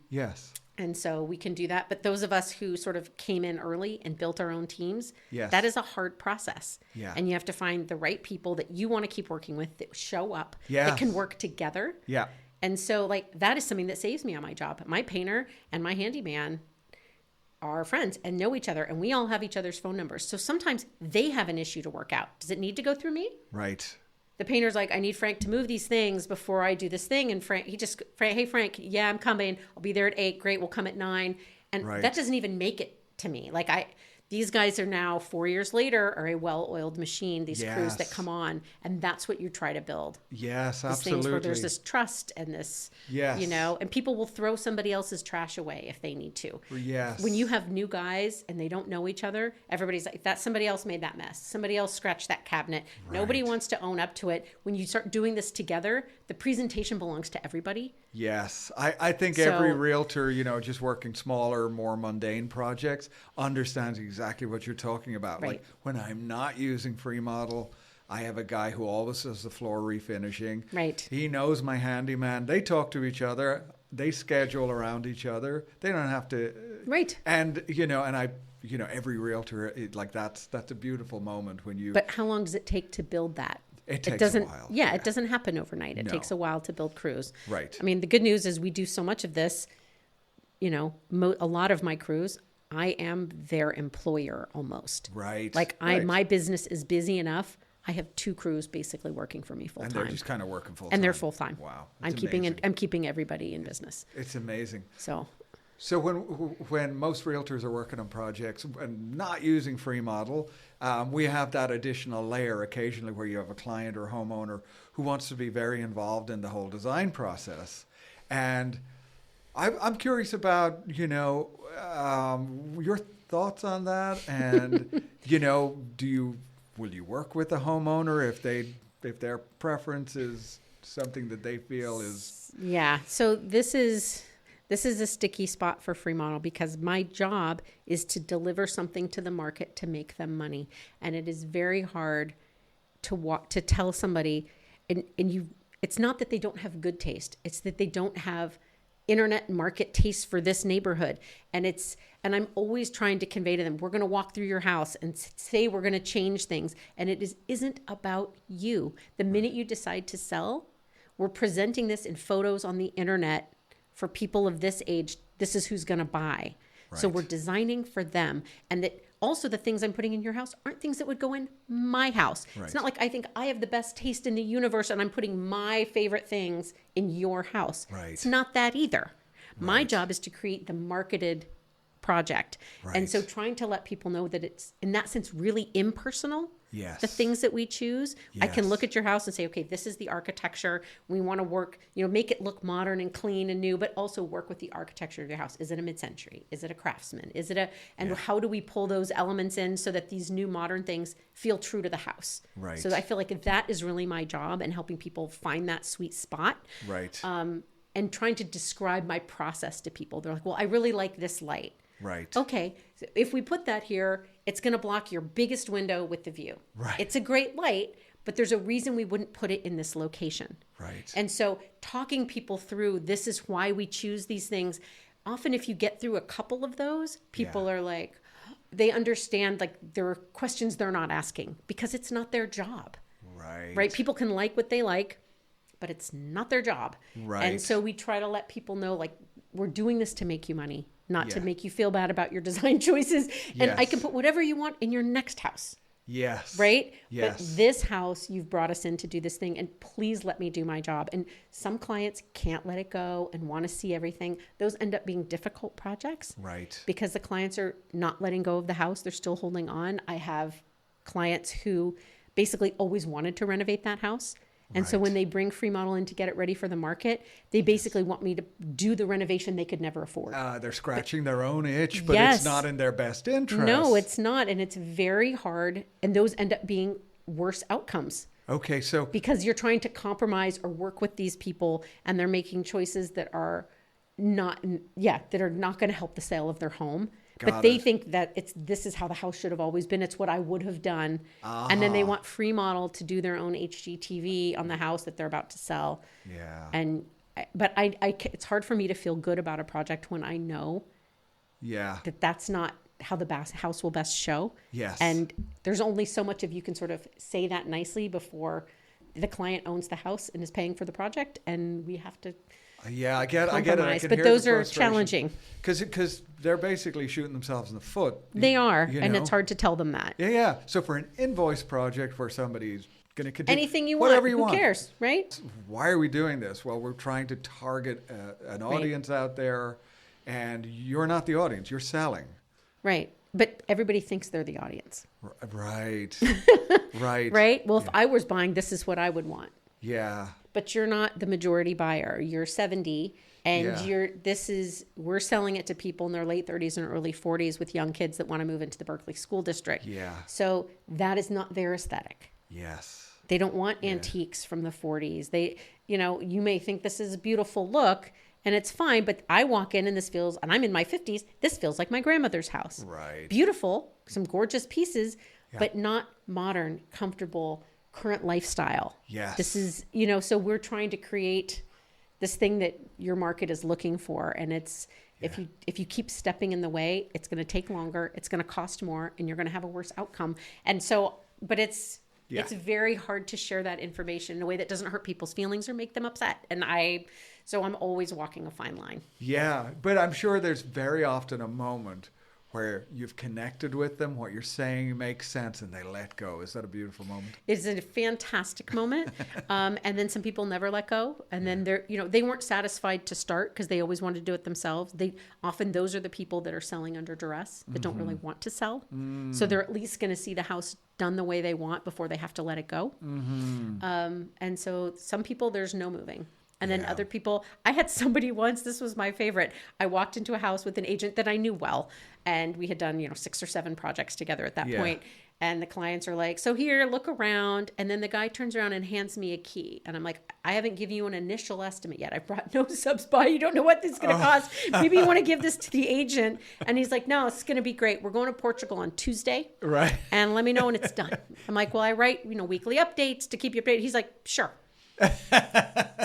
Yes. And so we can do that. But those of us who sort of came in early and built our own teams, that is a hard process. Yeah. And you have to find the right people that you want to keep working with, that show up, that can work together. Yeah. And so that is something that saves me on my job. My painter and my handyman are friends and know each other, and we all have each other's phone numbers. So sometimes they have an issue to work out. Does it need to go through me? Right. The painter's like, I need Frank to move these things before I do this thing. And Frank, hey, Frank, yeah, I'm coming. I'll be there at 8. Great. We'll come at 9. And that doesn't even make it to me. These guys are now 4 years later are a well-oiled machine, these crews that come on. And that's what you try to build. Yes, these absolutely. Things where there's this trust and this, and people will throw somebody else's trash away if they need to. Yes. When you have new guys and they don't know each other, everybody's like, that somebody else made that mess. Somebody else scratched that cabinet. Nobody wants to own up to it. When you start doing this together, the presentation belongs to everybody. Yes. I think every realtor, just working smaller, more mundane projects, understands exactly what you're talking about. Right. Like when I'm not using Fremodel, I have a guy who always does the floor refinishing. Right. He knows my handyman. They talk to each other. They schedule around each other. They don't have to. Right. And, every realtor, that's a beautiful moment when you. But how long does it take to build that? It takes a while. Yeah, it doesn't happen overnight. It takes a while to build crews. Right. I mean, the good news is we do so much of this, a lot of my crews, I am their employer almost. Right. My business is busy enough. I have 2 crews basically working for me full time. And they're just kind of working full time. And they're full time. Wow. I'm keeping everybody in business. It's amazing. So So when most realtors are working on projects and not using Freemodel, we have that additional layer occasionally where you have a client or homeowner who wants to be very involved in the whole design process. And I'm curious about, your thoughts on that. And, will you work with a homeowner if their preference is something that they feel is... Yeah. So this is a sticky spot for Fremodel because my job is to deliver something to the market to make them money. And it is very hard to tell somebody, it's not that they don't have good taste. It's that they don't have internet market taste for this neighborhood. And I'm always trying to convey to them, we're going to walk through your house and say we're going to change things. And it isn't about you. The minute you decide to sell, we're presenting this in photos on the internet for people of this age. This is who's going to buy. Right. So we're designing for them. And that also the things I'm putting in your house aren't things that would go in my house. Right. It's not like I think I have the best taste in the universe and I'm putting my favorite things in your house. Right. It's not that either. Right. My job is to create the marketed project. Right. And so trying to let people know that it's, in that sense, really impersonal. Yes. The things that we choose. Yes. I can look at your house and say, okay, this is the architecture. We want to work, make it look modern and clean and new, but also work with the architecture of your house. Is it a mid-century? Is it a craftsman? How do we pull those elements in so that these new modern things feel true to the house? Right. So I feel like that is really my job and helping people find that sweet spot. Right. And trying to describe my process to people. They're like, well, I really like this light. Right. Okay. So if we put that here, it's going to block your biggest window with the view. Right. It's a great light, but there's a reason we wouldn't put it in this location. Right. And so talking people through, this is why we choose these things. Often if you get through a couple of those, people are like, they understand like there are questions they're not asking because it's not their job. Right. Right. People can like what they like, but it's not their job. Right. And so we try to let people know, like, we're doing this to make you money. Not to make you feel bad about your design choices. And I can put whatever you want in your next house. Yes. Right? Yes. But this house, you've brought us in to do this thing, and please let me do my job. And some clients can't let it go and want to see everything. Those end up being difficult projects. Right. Because the clients are not letting go of the house. They're still holding on. I have clients who basically always wanted to renovate that house. And so when they bring Fremodel in to get it ready for the market, they basically want me to do the renovation they could never afford. They're scratching their own itch, but it's not in their best interest. No, it's not. And it's very hard. And those end up being worse outcomes. Okay, so... Because you're trying to compromise or work with these people, and they're making choices that are not going to help the sale of their home. But they think that this is how the house should have always been. It's what I would have done. And then they want Fremodel to do their own HGTV on the house that they're about to sell. Yeah. But it's hard for me to feel good about a project when I know that that's not how the house will best show. Yes. And there's only so much of you can sort of say that nicely before the client owns the house and is paying for the project, and we have to... I get it. I can but those are challenging because they're basically shooting themselves in the foot. They are, and it's hard to tell them that. Yeah. So for an invoice project where somebody's going to continue anything you want, whatever you want, who cares, right? Why are we doing this? Well, we're trying to target an audience out there, and you're not the audience. You're selling. Right. But everybody thinks they're the audience. Right. Right. Right. Well, if I was buying, this is what I would want. Yeah. But you're not the majority buyer. You're 70 and we're selling it to people in their late 30s and early 40s with young kids that want to move into the Berkeley school district. Yeah. So that is not their aesthetic. Yes. They don't want antiques from the 40s. You may think this is a beautiful look and it's fine, but I walk in and and I'm in my 50s, this feels like my grandmother's house. Right. Beautiful, some gorgeous pieces, but not modern, comfortable, current lifestyle. Yes. This is, so we're trying to create this thing that your market is looking for. And it's, if you keep stepping in the way, it's going to take longer, it's going to cost more, and you're going to have a worse outcome. And so, but it's very hard to share that information in a way that doesn't hurt people's feelings or make them upset. And so I'm always walking a fine line. Yeah. But I'm sure there's very often a moment where you've connected with them, what you're saying makes sense, and they let go. Is that a beautiful moment? It's a fantastic moment. And then some people never let go. And then they weren't satisfied to start because they always wanted to do it themselves. Those are the people that are selling under duress that don't really want to sell. So they're at least going to see the house done the way they want before they have to let it go. And so some people, there's no moving. And then other people, I had somebody once, this was my favorite. I walked into a house with an agent that I knew well, and we had done, 6 or 7 projects together at that point. And the clients are like, so here, look around. And then the guy turns around and hands me a key. And I'm like, I haven't given you an initial estimate yet. I brought no subs by. You don't know what this is going to cost. Maybe you want to give this to the agent. And he's like, no, it's going to be great. We're going to Portugal on Tuesday. Right. And let me know when it's done. I'm like, well, I write, weekly updates to keep you updated. He's like, sure.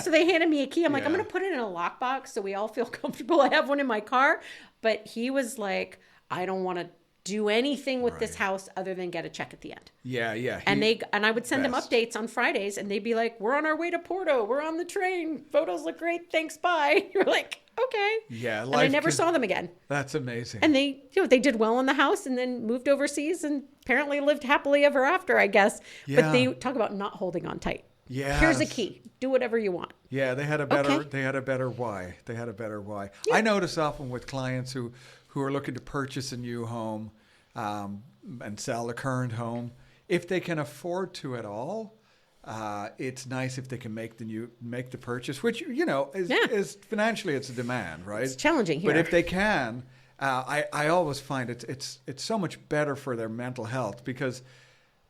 So they handed me a key. I'm like, I'm going to put it in a lockbox so we all feel comfortable. I have one in my car. But he was like, I don't want to do anything with this house other than get a check at the end. Yeah. And I would send them updates on Fridays, and they'd be like, we're on our way to Porto. We're on the train. Photos look great. Thanks. Bye. You're like, okay. Yeah. And I never saw them again. That's amazing. And they did well in the house and then moved overseas and apparently lived happily ever after, I guess. Yeah. But they talk about not holding on tight. Yeah. Here's a key. Do whatever you want. Yeah, they had a better why. Yeah. I notice often with clients who are looking to purchase a new home and sell the current home, if they can afford to at all, it's nice if they can make the purchase, which is financially it's a demand, right? It's challenging here. But if they can, I always find it's so much better for their mental health because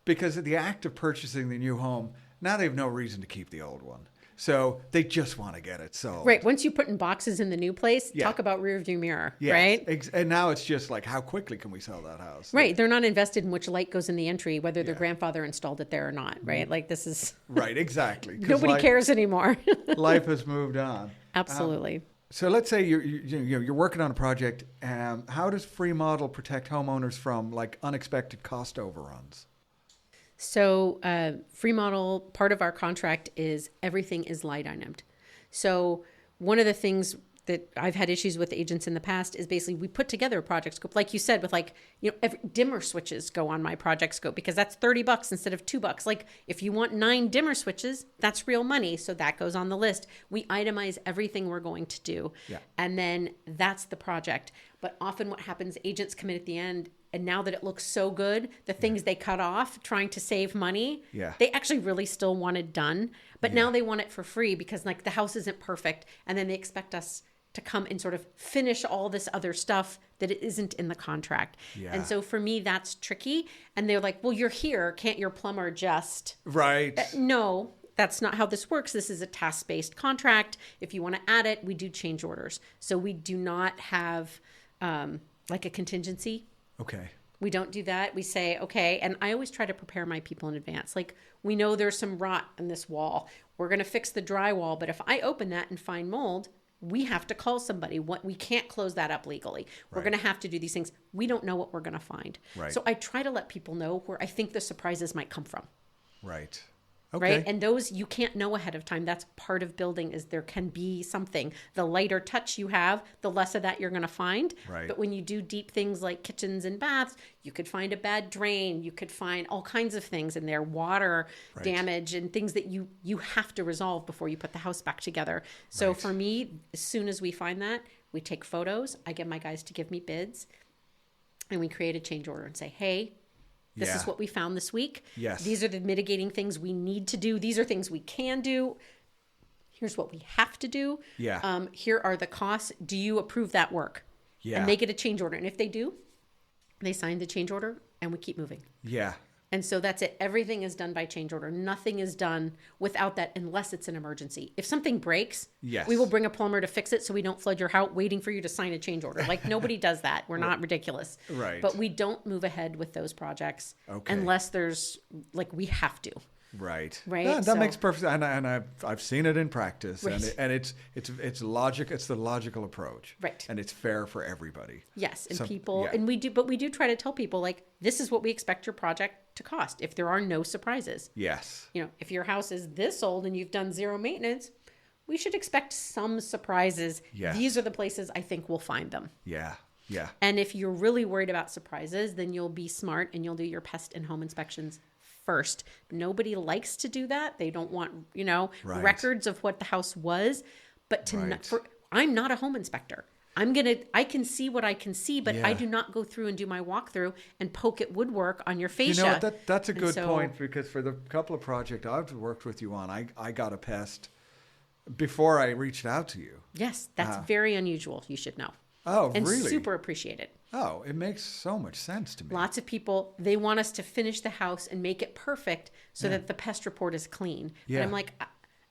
of the act of purchasing the new home. Now they have no reason to keep the old one. So they just want to get it sold. Right. Once you put in boxes in the new place, talk about rear view mirror, right? And now it's just like, how quickly can we sell that house? Right. They're not invested in which light goes in the entry, whether their grandfather installed it there or not, right? Like this is... Right, exactly. Nobody cares anymore. Life has moved on. Absolutely. So let's say you're working on a project. How does Fremodel protect homeowners from like unexpected cost overruns? So Fremodel, part of our contract is everything is line itemed. So one of the things that I've had issues with agents in the past is basically we put together a project scope, like you said, with every dimmer switches go on my project scope because that's $30 instead of $2. Like if you want 9 dimmer switches, that's real money. So that goes on the list. We itemize everything we're going to do. Yeah. And then that's the project. But often what happens, agents come in at the end, and now that it looks so good, the things they cut off trying to save money, they actually really still want it done. But now they want it for free because the house isn't perfect. And then they expect us to come and sort of finish all this other stuff that it isn't in the contract. Yeah. And so for me, that's tricky. And they're like, well, you're here. Can't your plumber just... Right. No, that's not how this works. This is a task-based contract. If you want to add it, we do change orders. So we do not have a contingency. Okay. We don't do that. We say, okay. And I always try to prepare my people in advance. Like we know there's some rot in this wall. We're going to fix the drywall. But if I open that and find mold, we have to call somebody. We can't close that up legally. We're going to have to do these things. We don't know what we're going to find. Right. So I try to let people know where I think the surprises might come from. Right. Okay. Right. And those you can't know ahead of time. That's part of building is there can be something. The lighter touch you have, the less of that you're going to find. Right. But when you do deep things like kitchens and baths, you could find a bad drain. You could find all kinds of things in there, water damage and things that you have to resolve before you put the house back together. So for me, as soon as we find that, we take photos. I get my guys to give me bids and we create a change order and say, hey, this is what we found this week. Yes. These are the mitigating things we need to do. These are things we can do. Here's what we have to do. Yeah. Here are the costs. Do you approve that work? Yeah. And they get a change order. And if they do, they sign the change order and we keep moving. Yeah. And so that's it. Everything is done by change order. Nothing is done without that unless it's an emergency. If something breaks, we will bring a plumber to fix it so we don't flood your house waiting for you to sign a change order. Like nobody does that. We're not ridiculous. Right. But we don't move ahead with those projects unless there's we have to. Right. Right. Yeah, that makes perfect sense. And I've seen it in practice. Right. And it's logic. It's the logical approach. Right. And it's fair for everybody. Yes. And and we do try to tell people this is what we expect your project to cost if there are no surprises. Yes. If your house is this old and you've done zero maintenance, we should expect some surprises. Yes. These are the places I think we'll find them. Yeah. Yeah. And if you're really worried about surprises, then you'll be smart and you'll do your pest and home inspections first. Nobody likes to do that. They don't want, Right. records of what the house was. But Right. I'm not a home inspector. I can see what I can see, but Yeah. I do not go through and do my walkthrough and poke at woodwork on your fascia. You know what? That's a And good so- point, because for the couple of projects I've worked with you on, I got a pest before I reached out to you. Yes, that's very unusual. You should know. Oh, And really? super appreciated. Oh, it makes so much sense to me. Lots of people, they want us to finish the house and make it perfect so that the pest report is clean. Yeah. And I'm like,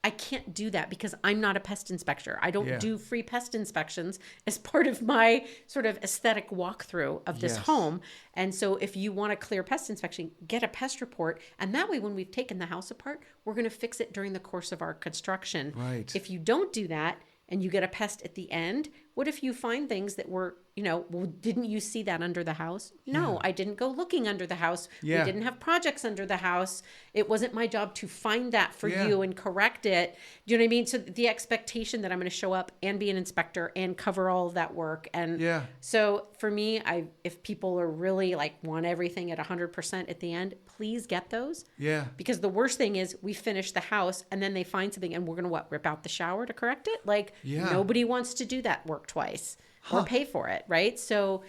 I can't do that because I'm not a pest inspector. I don't Yeah. do free pest inspections as part of my sort of aesthetic walkthrough of this Yes. home. And so if you want a clear pest inspection, get a pest report. And that way, when we've taken the house apart, we're going to fix it during the course of our construction. Right. If you don't do that and you get a pest at the end, what if you find things that were, well, didn't you see that under the house? No, I didn't go looking under the house. Yeah. We didn't have projects under the house. It wasn't my job to find that for Yeah. you and correct it. Do you know what I mean? So the expectation that I'm going to show up and be an inspector and cover all of that work. And Yeah. so for me, if people are really want everything at 100% at the end, please get those. Yeah. Because the worst thing is we finish the house and then they find something and we're going to rip out the shower to correct it? Yeah. Nobody wants to do that work twice or pay for it, right? So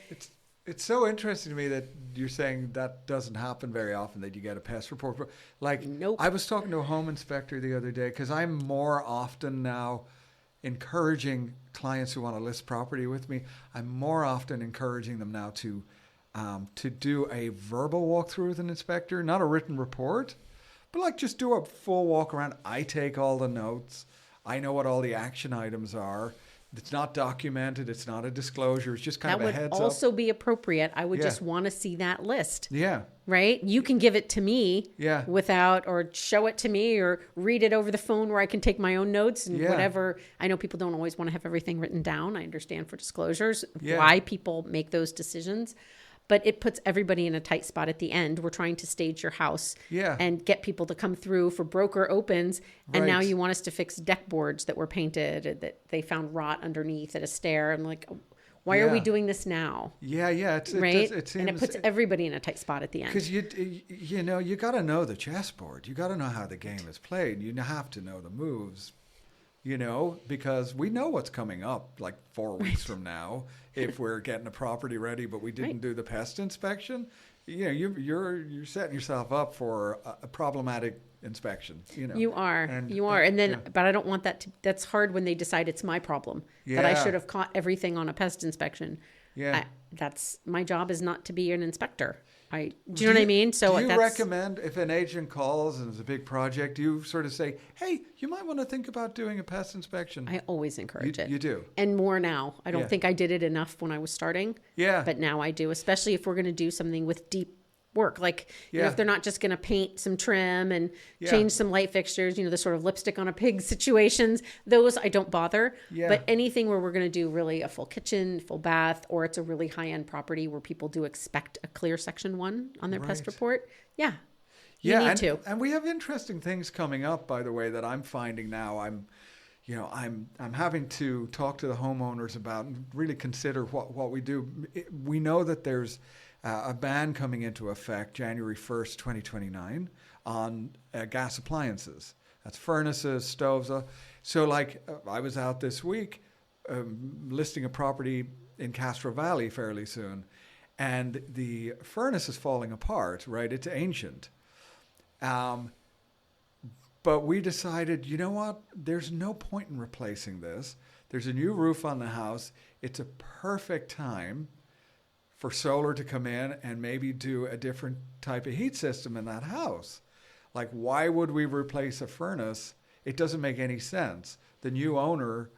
It's so interesting to me that you're saying that doesn't happen very often, that you get a pest report. Nope. I was talking to a home inspector the other day, because I'm more often now encouraging clients who want to list property with me. I'm more often encouraging them now to do a verbal walkthrough with an inspector, not a written report, but just do a full walk around. I take all the notes. I know what all the action items are. It's not documented. It's not a disclosure. It's just kind that of a would heads also up. be appropriate. I would Yeah. just want to see that list, Yeah. right? You can give it to me Yeah. without, or show it to me, or read it over the phone where I can take my own notes and Yeah. whatever. I know people don't always want to have everything written down. I understand for disclosures Yeah. why people make those decisions. But it puts everybody in a tight spot at the end. We're trying to stage your house Yeah. and get people to come through for broker opens. And now Right. you want us to fix deck boards that were painted, that they found rot underneath at a stair. I'm like, why are we Yeah. doing this now? Yeah. It Right? seems, And it puts everybody in a tight spot at the end. because you got to know the chessboard. You got to know how the game is played. You have to know the moves. Because we know what's coming up 4 weeks from now if we're getting a property ready, but we didn't Right. do the pest inspection. You're setting yourself up for a problematic inspection. You are. And- And then, yeah. but I don't want that that's hard when they decide it's my problem. That I Yeah. should have caught everything on a pest inspection. Yeah. That's my job is not to be an inspector. Do you know what I mean? So do you that's, recommend, if an agent calls and it's a big project, do you sort of say, hey, you might want to think about doing a pest inspection? I always encourage it. You do? And more now. I don't Yeah. think I did it enough when I was starting. Yeah. But now I do, especially if we're going to do something with deep work. Yeah. If they're not just going to paint some trim and Yeah. change some light fixtures, the sort of lipstick on a pig situations, those I don't bother. Yeah. But anything where we're going to do really a full kitchen, full bath, or it's a really high-end property where people do expect a clear section 1 on their pest Right. report. Yeah. You Yeah, need to. and we have interesting things coming up, by the way, that I'm finding now. I'm having to talk to the homeowners about and really consider what we do. We know that there's a ban coming into effect January 1st, 2029 on gas appliances. That's furnaces, stoves. So I was out this week listing a property in Castro Valley fairly soon, and the furnace is falling apart, right? It's ancient. But we decided, you know what? There's no point in replacing this. There's a new roof on the house. It's a perfect time for solar to come in and maybe do a different type of heat system in that house. Why would we replace a furnace? It doesn't make any sense. The new owner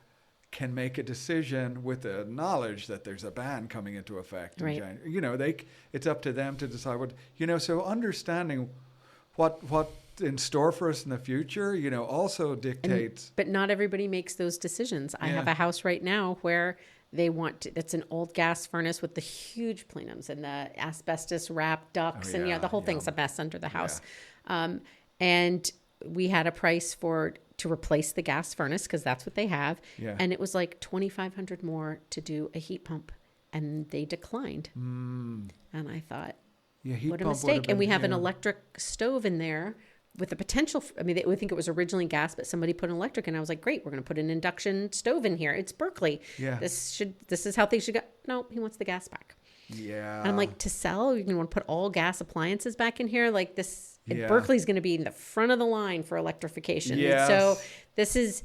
can make a decision with the knowledge that there's a ban coming into effect in Right. January. It's up to them to decide what. So understanding what in store for us in the future, also dictates. But not everybody makes those decisions. I have Yeah. a house right now where it's an old gas furnace with the huge plenums and the asbestos wrapped ducts, and yeah, the whole yeah. thing's a mess under the house. And we had a price to replace the gas furnace because that's what they have, Yeah. and it was like $2,500 more to do a heat pump. and they declined. Mm. And I thought, Yeah, heat what a pump would mistake. have And we been- have an yeah. electric stove in there with the potential. I mean, I think it was originally gas, but somebody put an electric, and I was like, great, we're going to put an induction stove in here. It's Berkeley. Yeah. This is how things should go. No, he wants the gas back. Yeah. And I'm like, to sell, you want to put all gas appliances back in here? Like this, Yeah. Berkeley's going to be in the front of the line for electrification. Yes. So this is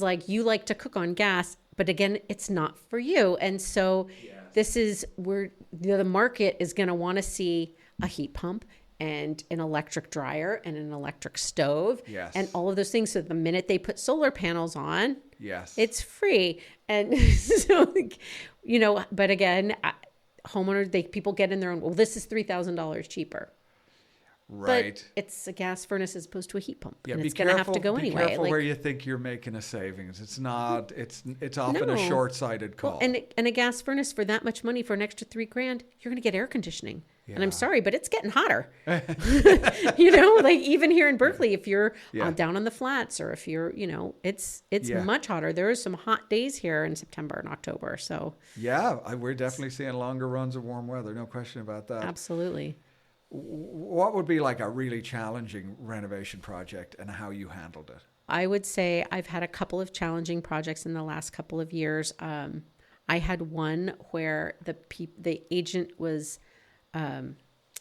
like, you like to cook on gas, but again, it's not for you. And so this is where the market is going to want to see a heat pump and an electric dryer and an electric stove Yes. and all of those things. So the minute they put solar panels on, Yes. it's free. And so, but again, homeowners, people get in their own, well, this is $3,000 cheaper. Right. But it's a gas furnace as opposed to a heat pump. Yeah, and be it's going to have careful- to go be anyway. careful where you think you're making a savings. It's not. It's often No. a short-sighted call. Well, and a gas furnace for that much money for an extra $3,000, you're going to get air conditioning. And Yeah. I'm sorry, but it's getting hotter. Like even here in Berkeley, if you're Yeah. down on the flats, or if you're, it's Yeah. much hotter. There are some hot days here in September and October. So Yeah, we're definitely seeing longer runs of warm weather. No question about that. absolutely. What would be like a really challenging renovation project and how you handled it? I would say I've had a couple of challenging projects in the last couple of years. I had one where the agent was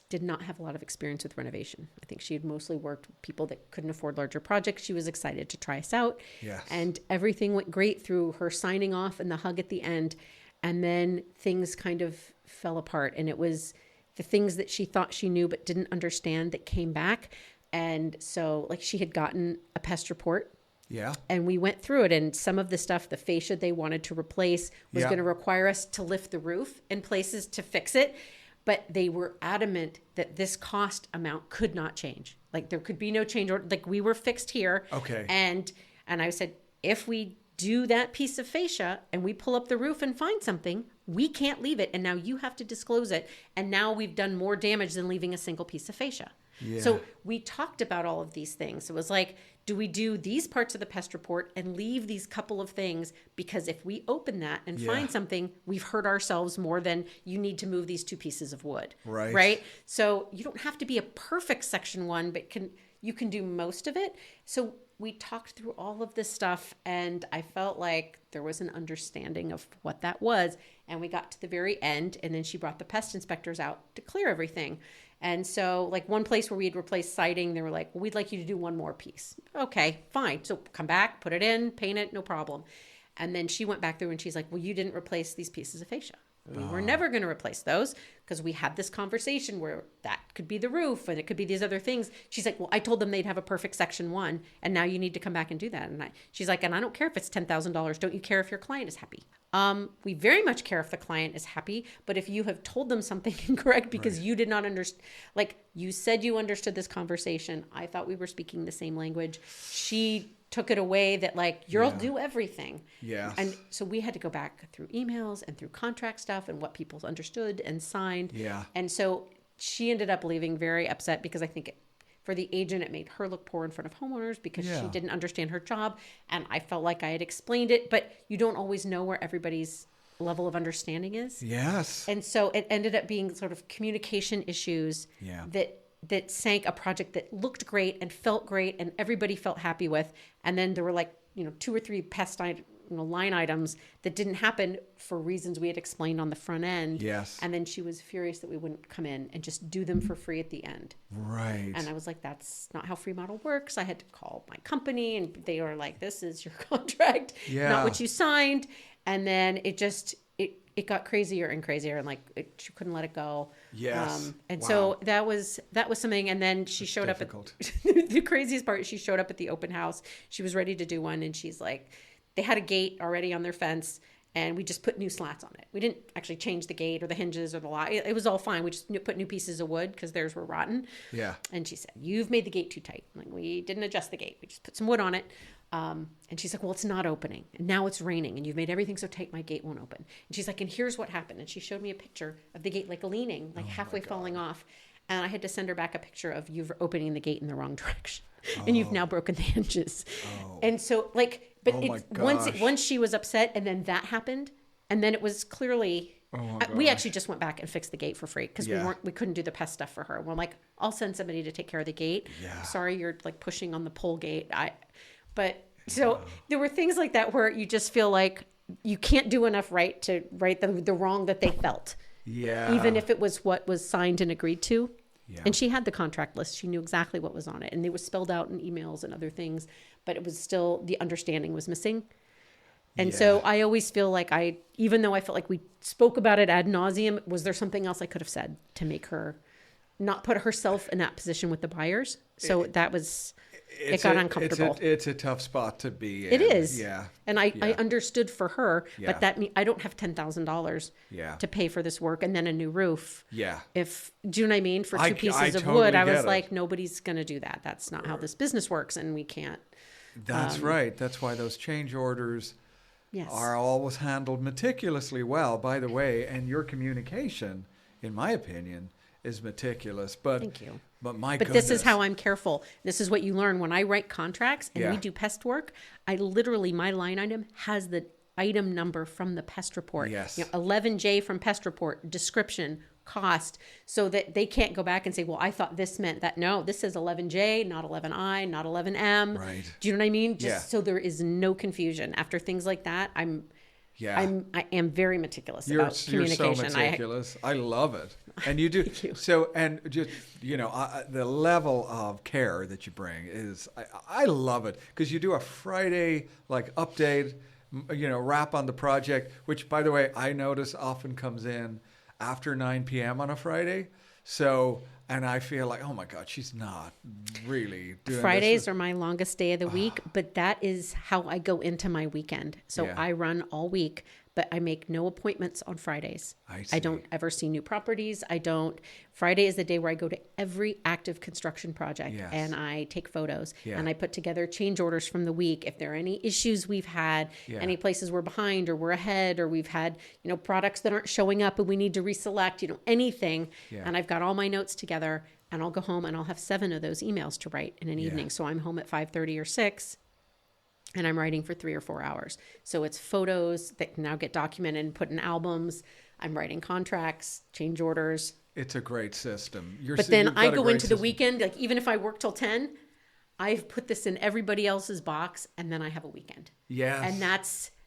did not have a lot of experience with renovation. I think she had mostly worked with people that couldn't afford larger projects. She was excited to try us out. Yes. And everything went great through her signing off and the hug at the end. And then things kind of fell apart. And it was the things that she thought she knew but didn't understand that came back. And so like she had gotten a pest report. Yeah. And we went through it, and some of the stuff, the fascia they wanted to replace was Yeah. going to require us to lift the roof in places to fix it. But they were adamant that this cost amount could not change. Like there could be no change, or like we were fixed here. Okay. And I said, if we do that piece of fascia and we pull up the roof and find something, we can't leave it. And now you have to disclose it. And now we've done more damage than leaving a single piece of fascia. Yeah. So we talked about all of these things. It was like, do we do these parts of the pest report and leave these couple of things? Because if we open that and Yeah. find something, we've hurt ourselves more than you need to move these 2 pieces of wood. Right. Right. So you don't have to be a perfect section 1, but you can do most of it. So we talked through all of this stuff, and I felt like there was an understanding of what that was. And we got to the very end, and then she brought the pest inspectors out to clear everything. And so like one place where we had replaced siding, they were like, well, we'd like you to do one more piece. Okay, fine. So come back, put it in, paint it, no problem. And then she went back through and she's like, well, you didn't replace these pieces of fascia. We were never going to replace those because we had this conversation where that could be the roof and it could be these other things. She's like, well, I told them they'd have a perfect section 1 and now you need to come back and do that. And she's like, and I don't care if it's $10,000. Don't you care if your client is happy? We very much care if the client is happy, but if you have told them something incorrect because you did not understand, like you said you understood this conversation, I thought we were speaking the same language. She took it away that like, you'll do everything. Yes. And so we had to go back through emails and through contract stuff and what people understood and signed. Yeah. And so she ended up leaving very upset because I think for the agent, it made her look poor in front of homeowners because she didn't understand her job. And I felt like I had explained it, but you don't always know where everybody's level of understanding is. Yes. And so it ended up being sort of communication issues that sank a project that looked great and felt great and everybody felt happy with. And then there were like, 2 or 3 line items that didn't happen for reasons we had explained on the front end. Yes. And then she was furious that we wouldn't come in and just do them for free at the end. Right. And I was like, that's not how Freemodel works. I had to call my company and they were like, this is your contract, not what you signed. And then it got crazier and crazier and like she couldn't let it go. Yes. And Wow. so that was something. And then she showed difficult. up at the craziest part. She showed up at the open house. She was ready to do one. And she's like, they had a gate already on their fence and we just put new slats on it. We didn't actually change the gate or the hinges or the lock. It was all fine. We just put new pieces of wood because theirs were rotten. Yeah. And she said, you've made the gate too tight. Like we didn't adjust the gate. We just put some wood on it. And she's like, well, it's not opening. And now it's raining and you've made everything so tight my gate won't open. And she's like, and here's what happened. And she showed me a picture of the gate like leaning, like halfway falling off. And I had to send her back a picture of you opening the gate in the wrong direction. And you've now broken the hinges. And so like, but Oh my it's gosh. once she was upset and then that happened. And then it was clearly Oh my We gosh. actually just went back and fixed the gate for free because Yeah. we couldn't do the pest stuff for her. We're like, I'll send somebody to take care of the gate. Yeah. Sorry, you're like pushing on the pull gate. So there were things like that where you just feel like you can't do enough right to right the wrong that they felt, Yeah. even if it was what was signed and agreed to. Yeah. And she had the contract list. She knew exactly what was on it, and it was spelled out in emails and other things, but it was still, the understanding was missing. And so I always feel like even though I felt like we spoke about it ad nauseum, was there something else I could have said to make her not put herself in that position with the buyers? So it got uncomfortable. It's a tough spot to be in. It is. Yeah. And I understood for her, Yeah. but that means I don't have $10,000 Yeah. to pay for this work and then a new roof. Yeah. Do you know what I mean? For two I pieces of totally wood, I get was it. like, nobody's going to do that. That's not how this business works, and we can't. That's right. That's why those change orders Yes. are always handled meticulously well, by the way, and your communication, in my opinion, is meticulous. But Thank you. But my But goodness. this is how I'm careful. This is what you learn when I write contracts and Yeah. we do pest work. I literally, my line item has the item number from the pest report. Yes. 11J from pest report, description, cost, so that they can't go back and say, well, I thought this meant that. No, this says 11J, not 11I, not 11M. Right. Do you know what I mean? Just Yeah. so there is no confusion. After things like that, I am very meticulous about You're communication. so meticulous. I love it. And you do. Thank you. So, and just, the level of care that you bring is, I love it. Because you do a Friday, like, update, wrap on the project, which, by the way, I notice often comes in after 9 p.m. on a Friday. So, and I feel like, oh my God, she's not really doing Fridays this. are my longest day of the week, but that is how I go into my weekend. So Yeah. I run all week, but I make no appointments on Fridays. I I don't see. ever see new properties. Friday is the day where I go to every active construction project Yes. and I take photos Yeah. and I put together change orders from the week. If there are any issues we've had, Yeah. any places we're behind or we're ahead, or we've had, products that aren't showing up and we need to reselect, anything. Yeah. And I've got all my notes together. And I'll go home and I'll have 7 of those emails to write in an evening. So I'm home at 5:30 or 6 and I'm writing for 3 or 4 hours. So it's photos that can now get documented and put in albums. I'm writing contracts, change orders. It's a great system. But then you've I got a go great into the system. weekend, like even if I work till 10, I've put this in everybody else's box and then I have a weekend. Yes. And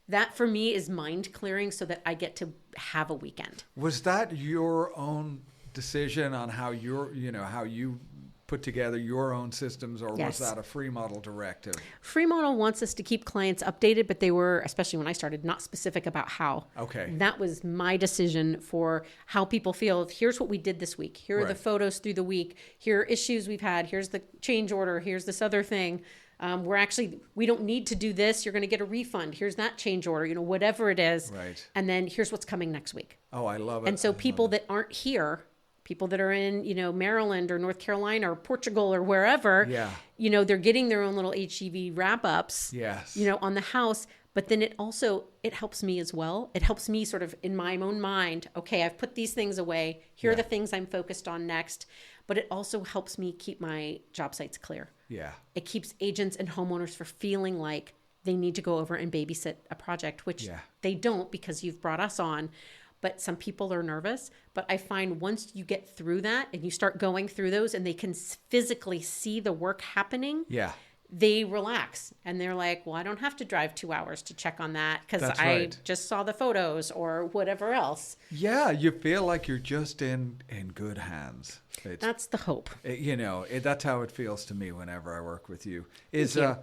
that for me is mind clearing so that I get to have a weekend. Was that your own decision on how how you put together your own systems, or Yes. was that a Freemodel directive? Freemodel wants us to keep clients updated, but they were, especially when I started, not specific about how. Okay. That was my decision for how people feel. Here's what we did this week. Here are the Right. photos through the week. Here are issues we've had. Here's the change order. Here's this other thing. We don't need to do this. You're going to get a refund. Here's that change order, whatever it is. Right. And then here's what's coming next week. Oh, I love it. And so people that aren't here, people that are in, Maryland or North Carolina or Portugal or wherever, Yeah. they're getting their own little HGV wrap-ups, Yes. on the house. But then it helps me as well. It helps me sort of in my own mind, okay, I've put these things away. Here are the things I'm focused on next. But it also helps me keep my job sites clear. Yeah. It keeps agents and homeowners from feeling like they need to go over and babysit a project, which they don't because you've brought us on. But some people are nervous. But I find once you get through that and you start going through those and they can physically see the work happening, Yeah. they relax. And they're like, well, I don't have to drive 2 hours to check on that because That's I right. just saw the photos or whatever else. Yeah, you feel like you're just in good hands. That's the hope. That's how it feels to me whenever I work with you. Thank you.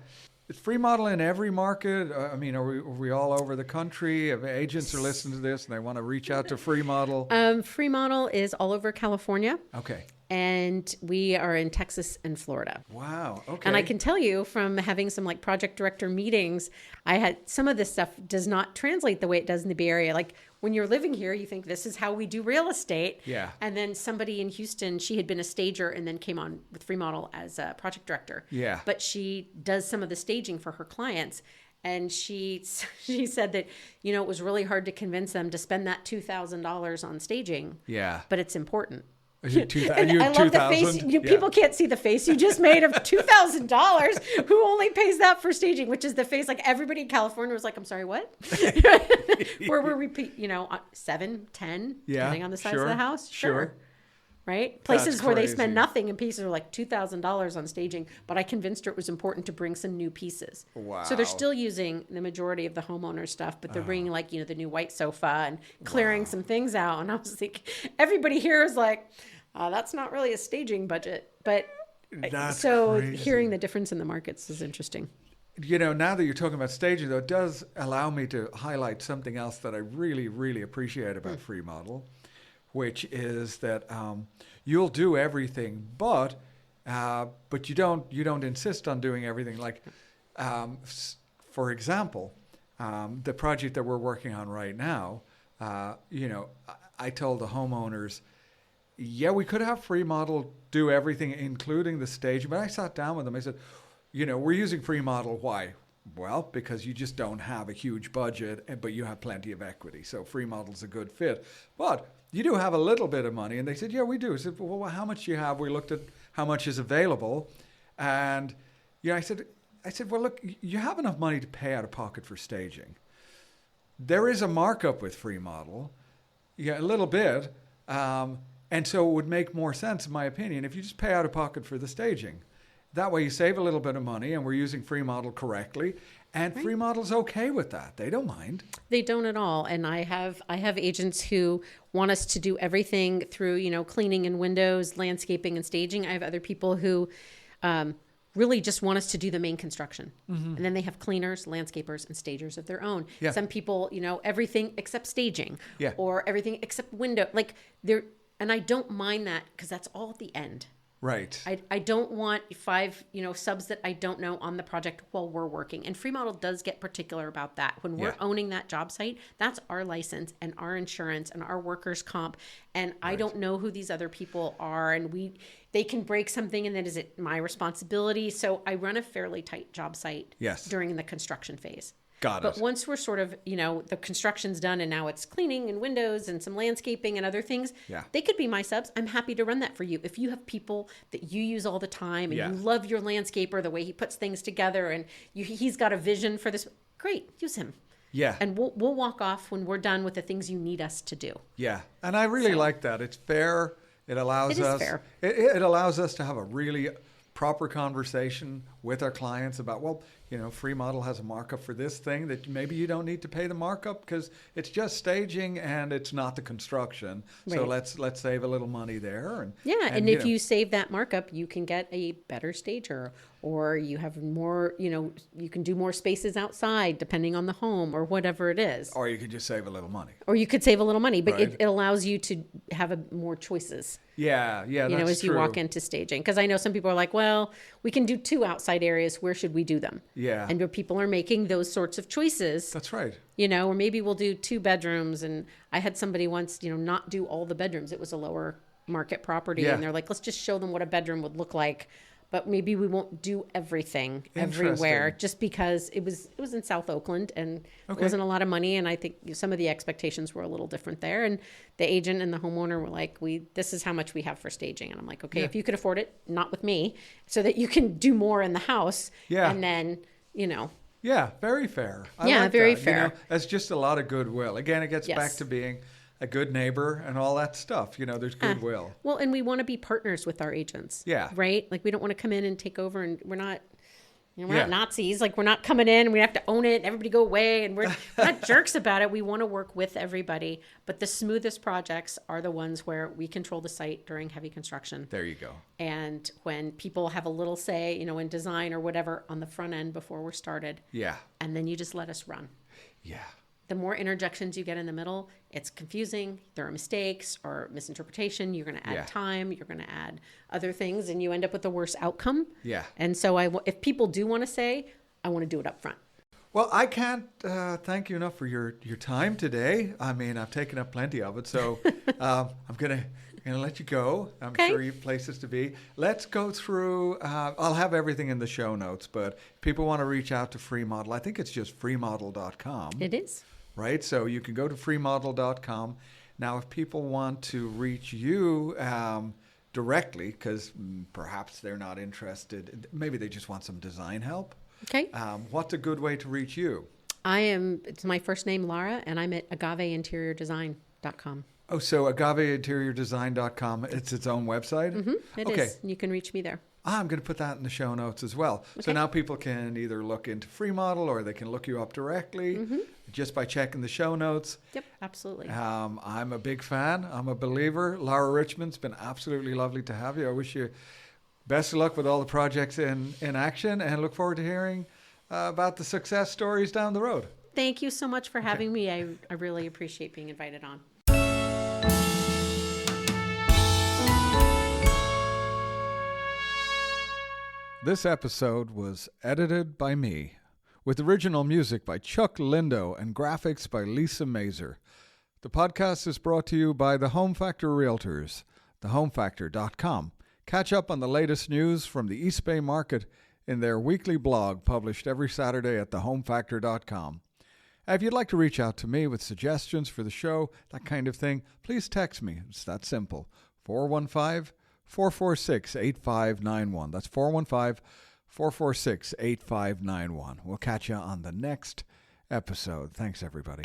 Is Fremodel in every market? I mean, are we all over the country? If agents are listening to this and they want to reach out to Fremodel? Fremodel is all over California. Okay. And we are in Texas and Florida. Wow. Okay. And I can tell you from having some like project director meetings, I had some of this stuff does not translate the way it does in the Bay Area. Like when you're living here, you think this is how we do real estate. Yeah. And then somebody in Houston, she had been a stager and then came on with Fremodel as a project director. Yeah. But she does some of the staging for her clients. And she said that, it was really hard to convince them to spend that $2,000 on staging. Yeah. But it's important. And I love the face. People can't see the face you just made of $2,000. Who only pays that for staging? Which is the face like everybody in California was like, I'm sorry, what? Where we're 7, 10, depending on the size of the house. Sure. Right? Places where they spend nothing and pieces are like $2,000 on staging, but I convinced her it was important to bring some new pieces. Wow. So they're still using the majority of the homeowner stuff, but they're bringing like, the new white sofa and clearing some things out. And I was like, everybody here is like, that's not really a staging budget. But that's crazy. Hearing the difference in the markets is interesting. Now that you're talking about staging, though, it does allow me to highlight something else that I really, really appreciate about Fremodel, which is that you'll do everything, but you don't insist on doing everything. Like, for example, the project that we're working on right now, I told the homeowners, we could have Fremodel do everything, including the staging. But I sat down with them. I said, we're using Fremodel. Why? Well, because you just don't have a huge budget, but you have plenty of equity. So Fremodel's a good fit. But you do have a little bit of money. And they said, yeah, we do. I said, well, how much do you have? We looked at how much is available. And I said, well, look, you have enough money to pay out of pocket for staging. There is a markup with Fremodel, a little bit. And so it would make more sense, in my opinion, if you just pay out of pocket for the staging. That way you save a little bit of money, and we're using Fremodel correctly. And right. Fremodel's okay with that. They don't mind. They don't at all. And I have agents who want us to do everything through, cleaning and windows, landscaping and staging. I have other people who really just want us to do the main construction. Mm-hmm. And then they have cleaners, landscapers, and stagers of their own. Yeah. Some people, everything except staging or everything except window. And I don't mind that because that's all at the end. Right. I don't want 5, subs that I don't know on the project while we're working. And Fremodel does get particular about that. When we're owning that job site, that's our license and our insurance and our workers' comp. And I don't know who these other people are. And they can break something, and then is it my responsibility? So I run a fairly tight job site during the construction phase. Got it. But once we're sort of, the construction's done and now it's cleaning and windows and some landscaping and other things, they could be my subs. I'm happy to run that for you. If you have people that you use all the time and you love your landscaper, the way he puts things together, and he's got a vision for this, great, use him. Yeah. And we'll walk off when we're done with the things you need us to do. Yeah. And I really like that. It's fair. It allows us. Fair. It allows us to have a really proper conversation with our clients about, Fremodel has a markup for this thing that maybe you don't need to pay the markup because it's just staging and it's not the construction. Right. So let's save a little money there. And if you save that markup, you can get a better stager, or you have more, you can do more spaces outside depending on the home or whatever it is. Or you could just save a little money. But right. it allows you to have more choices. Yeah, that's as you walk into staging. Because I know some people are like, well, we can do 2 outside areas. Where should we do them? Yeah. And where people are making those sorts of choices. That's right. Or maybe we'll do 2 bedrooms. And I had somebody once, not do all the bedrooms. It was a lower market property. Yeah. And they're like, let's just show them what a bedroom would look like. But maybe we won't do everything everywhere, just because it was in South Oakland and it wasn't a lot of money. And I think some of the expectations were a little different there. And the agent and the homeowner were like, this is how much we have for staging. And I'm like, okay, if you could afford it, not with me, so that you can do more in the house. Yeah. And then, Yeah, very fair. Very fair. That's just a lot of goodwill. Again, it gets back to being a good neighbor and all that stuff. There's goodwill. Well, and we want to be partners with our agents. Yeah. Right? Like, we don't want to come in and take over, and we're not, not Nazis. Like, we're not coming in and we have to own it and everybody go away, and we're not jerks about it. We want to work with everybody. But the smoothest projects are the ones where we control the site during heavy construction. There you go. And when people have a little say, in design or whatever on the front end before we're started. Yeah. And then you just let us run. Yeah. The more interjections you get in the middle, it's confusing. There are mistakes or misinterpretation. You're going to add time. You're going to add other things, and you end up with a worse outcome. Yeah. And so if people do want to say, I want to do it up front. Well, I can't thank you enough for your time today. I mean, I've taken up plenty of it, so I'm going to let you go. I'm sure you have places to be. Let's go through, I'll have everything in the show notes, but if people want to reach out to Fremodel, I think it's just freemodel.com. It is. Right? So you can go to freemodel.com. Now, if people want to reach you directly, because perhaps they're not interested, maybe they just want some design help. Okay. What's a good way to reach you? It's my first name, Lara, and I'm at agaveinteriordesign.com. Oh, so agaveinteriordesign.com, it's its own website? Mm-hmm, it is. You can reach me there. I'm going to put that in the show notes as well. Okay. So now people can either look into Freemodel or they can look you up directly just by checking the show notes. Yep, absolutely. I'm a big fan. I'm a believer. Lara Richmond, it's been absolutely lovely to have you. I wish you best of luck with all the projects in action and look forward to hearing about the success stories down the road. Thank you so much for having me. I really appreciate being invited on. This episode was edited by me, with original music by Chuck Lindo and graphics by Lisa Mazer. The podcast is brought to you by the Home Factor Realtors, thehomefactor.com. Catch up on the latest news from the East Bay market in their weekly blog published every Saturday at thehomefactor.com. If you'd like to reach out to me with suggestions for the show, that kind of thing, please text me. It's that simple. 415-446-8591. That's 415-446-8591. We'll catch you on the next episode. Thanks, everybody.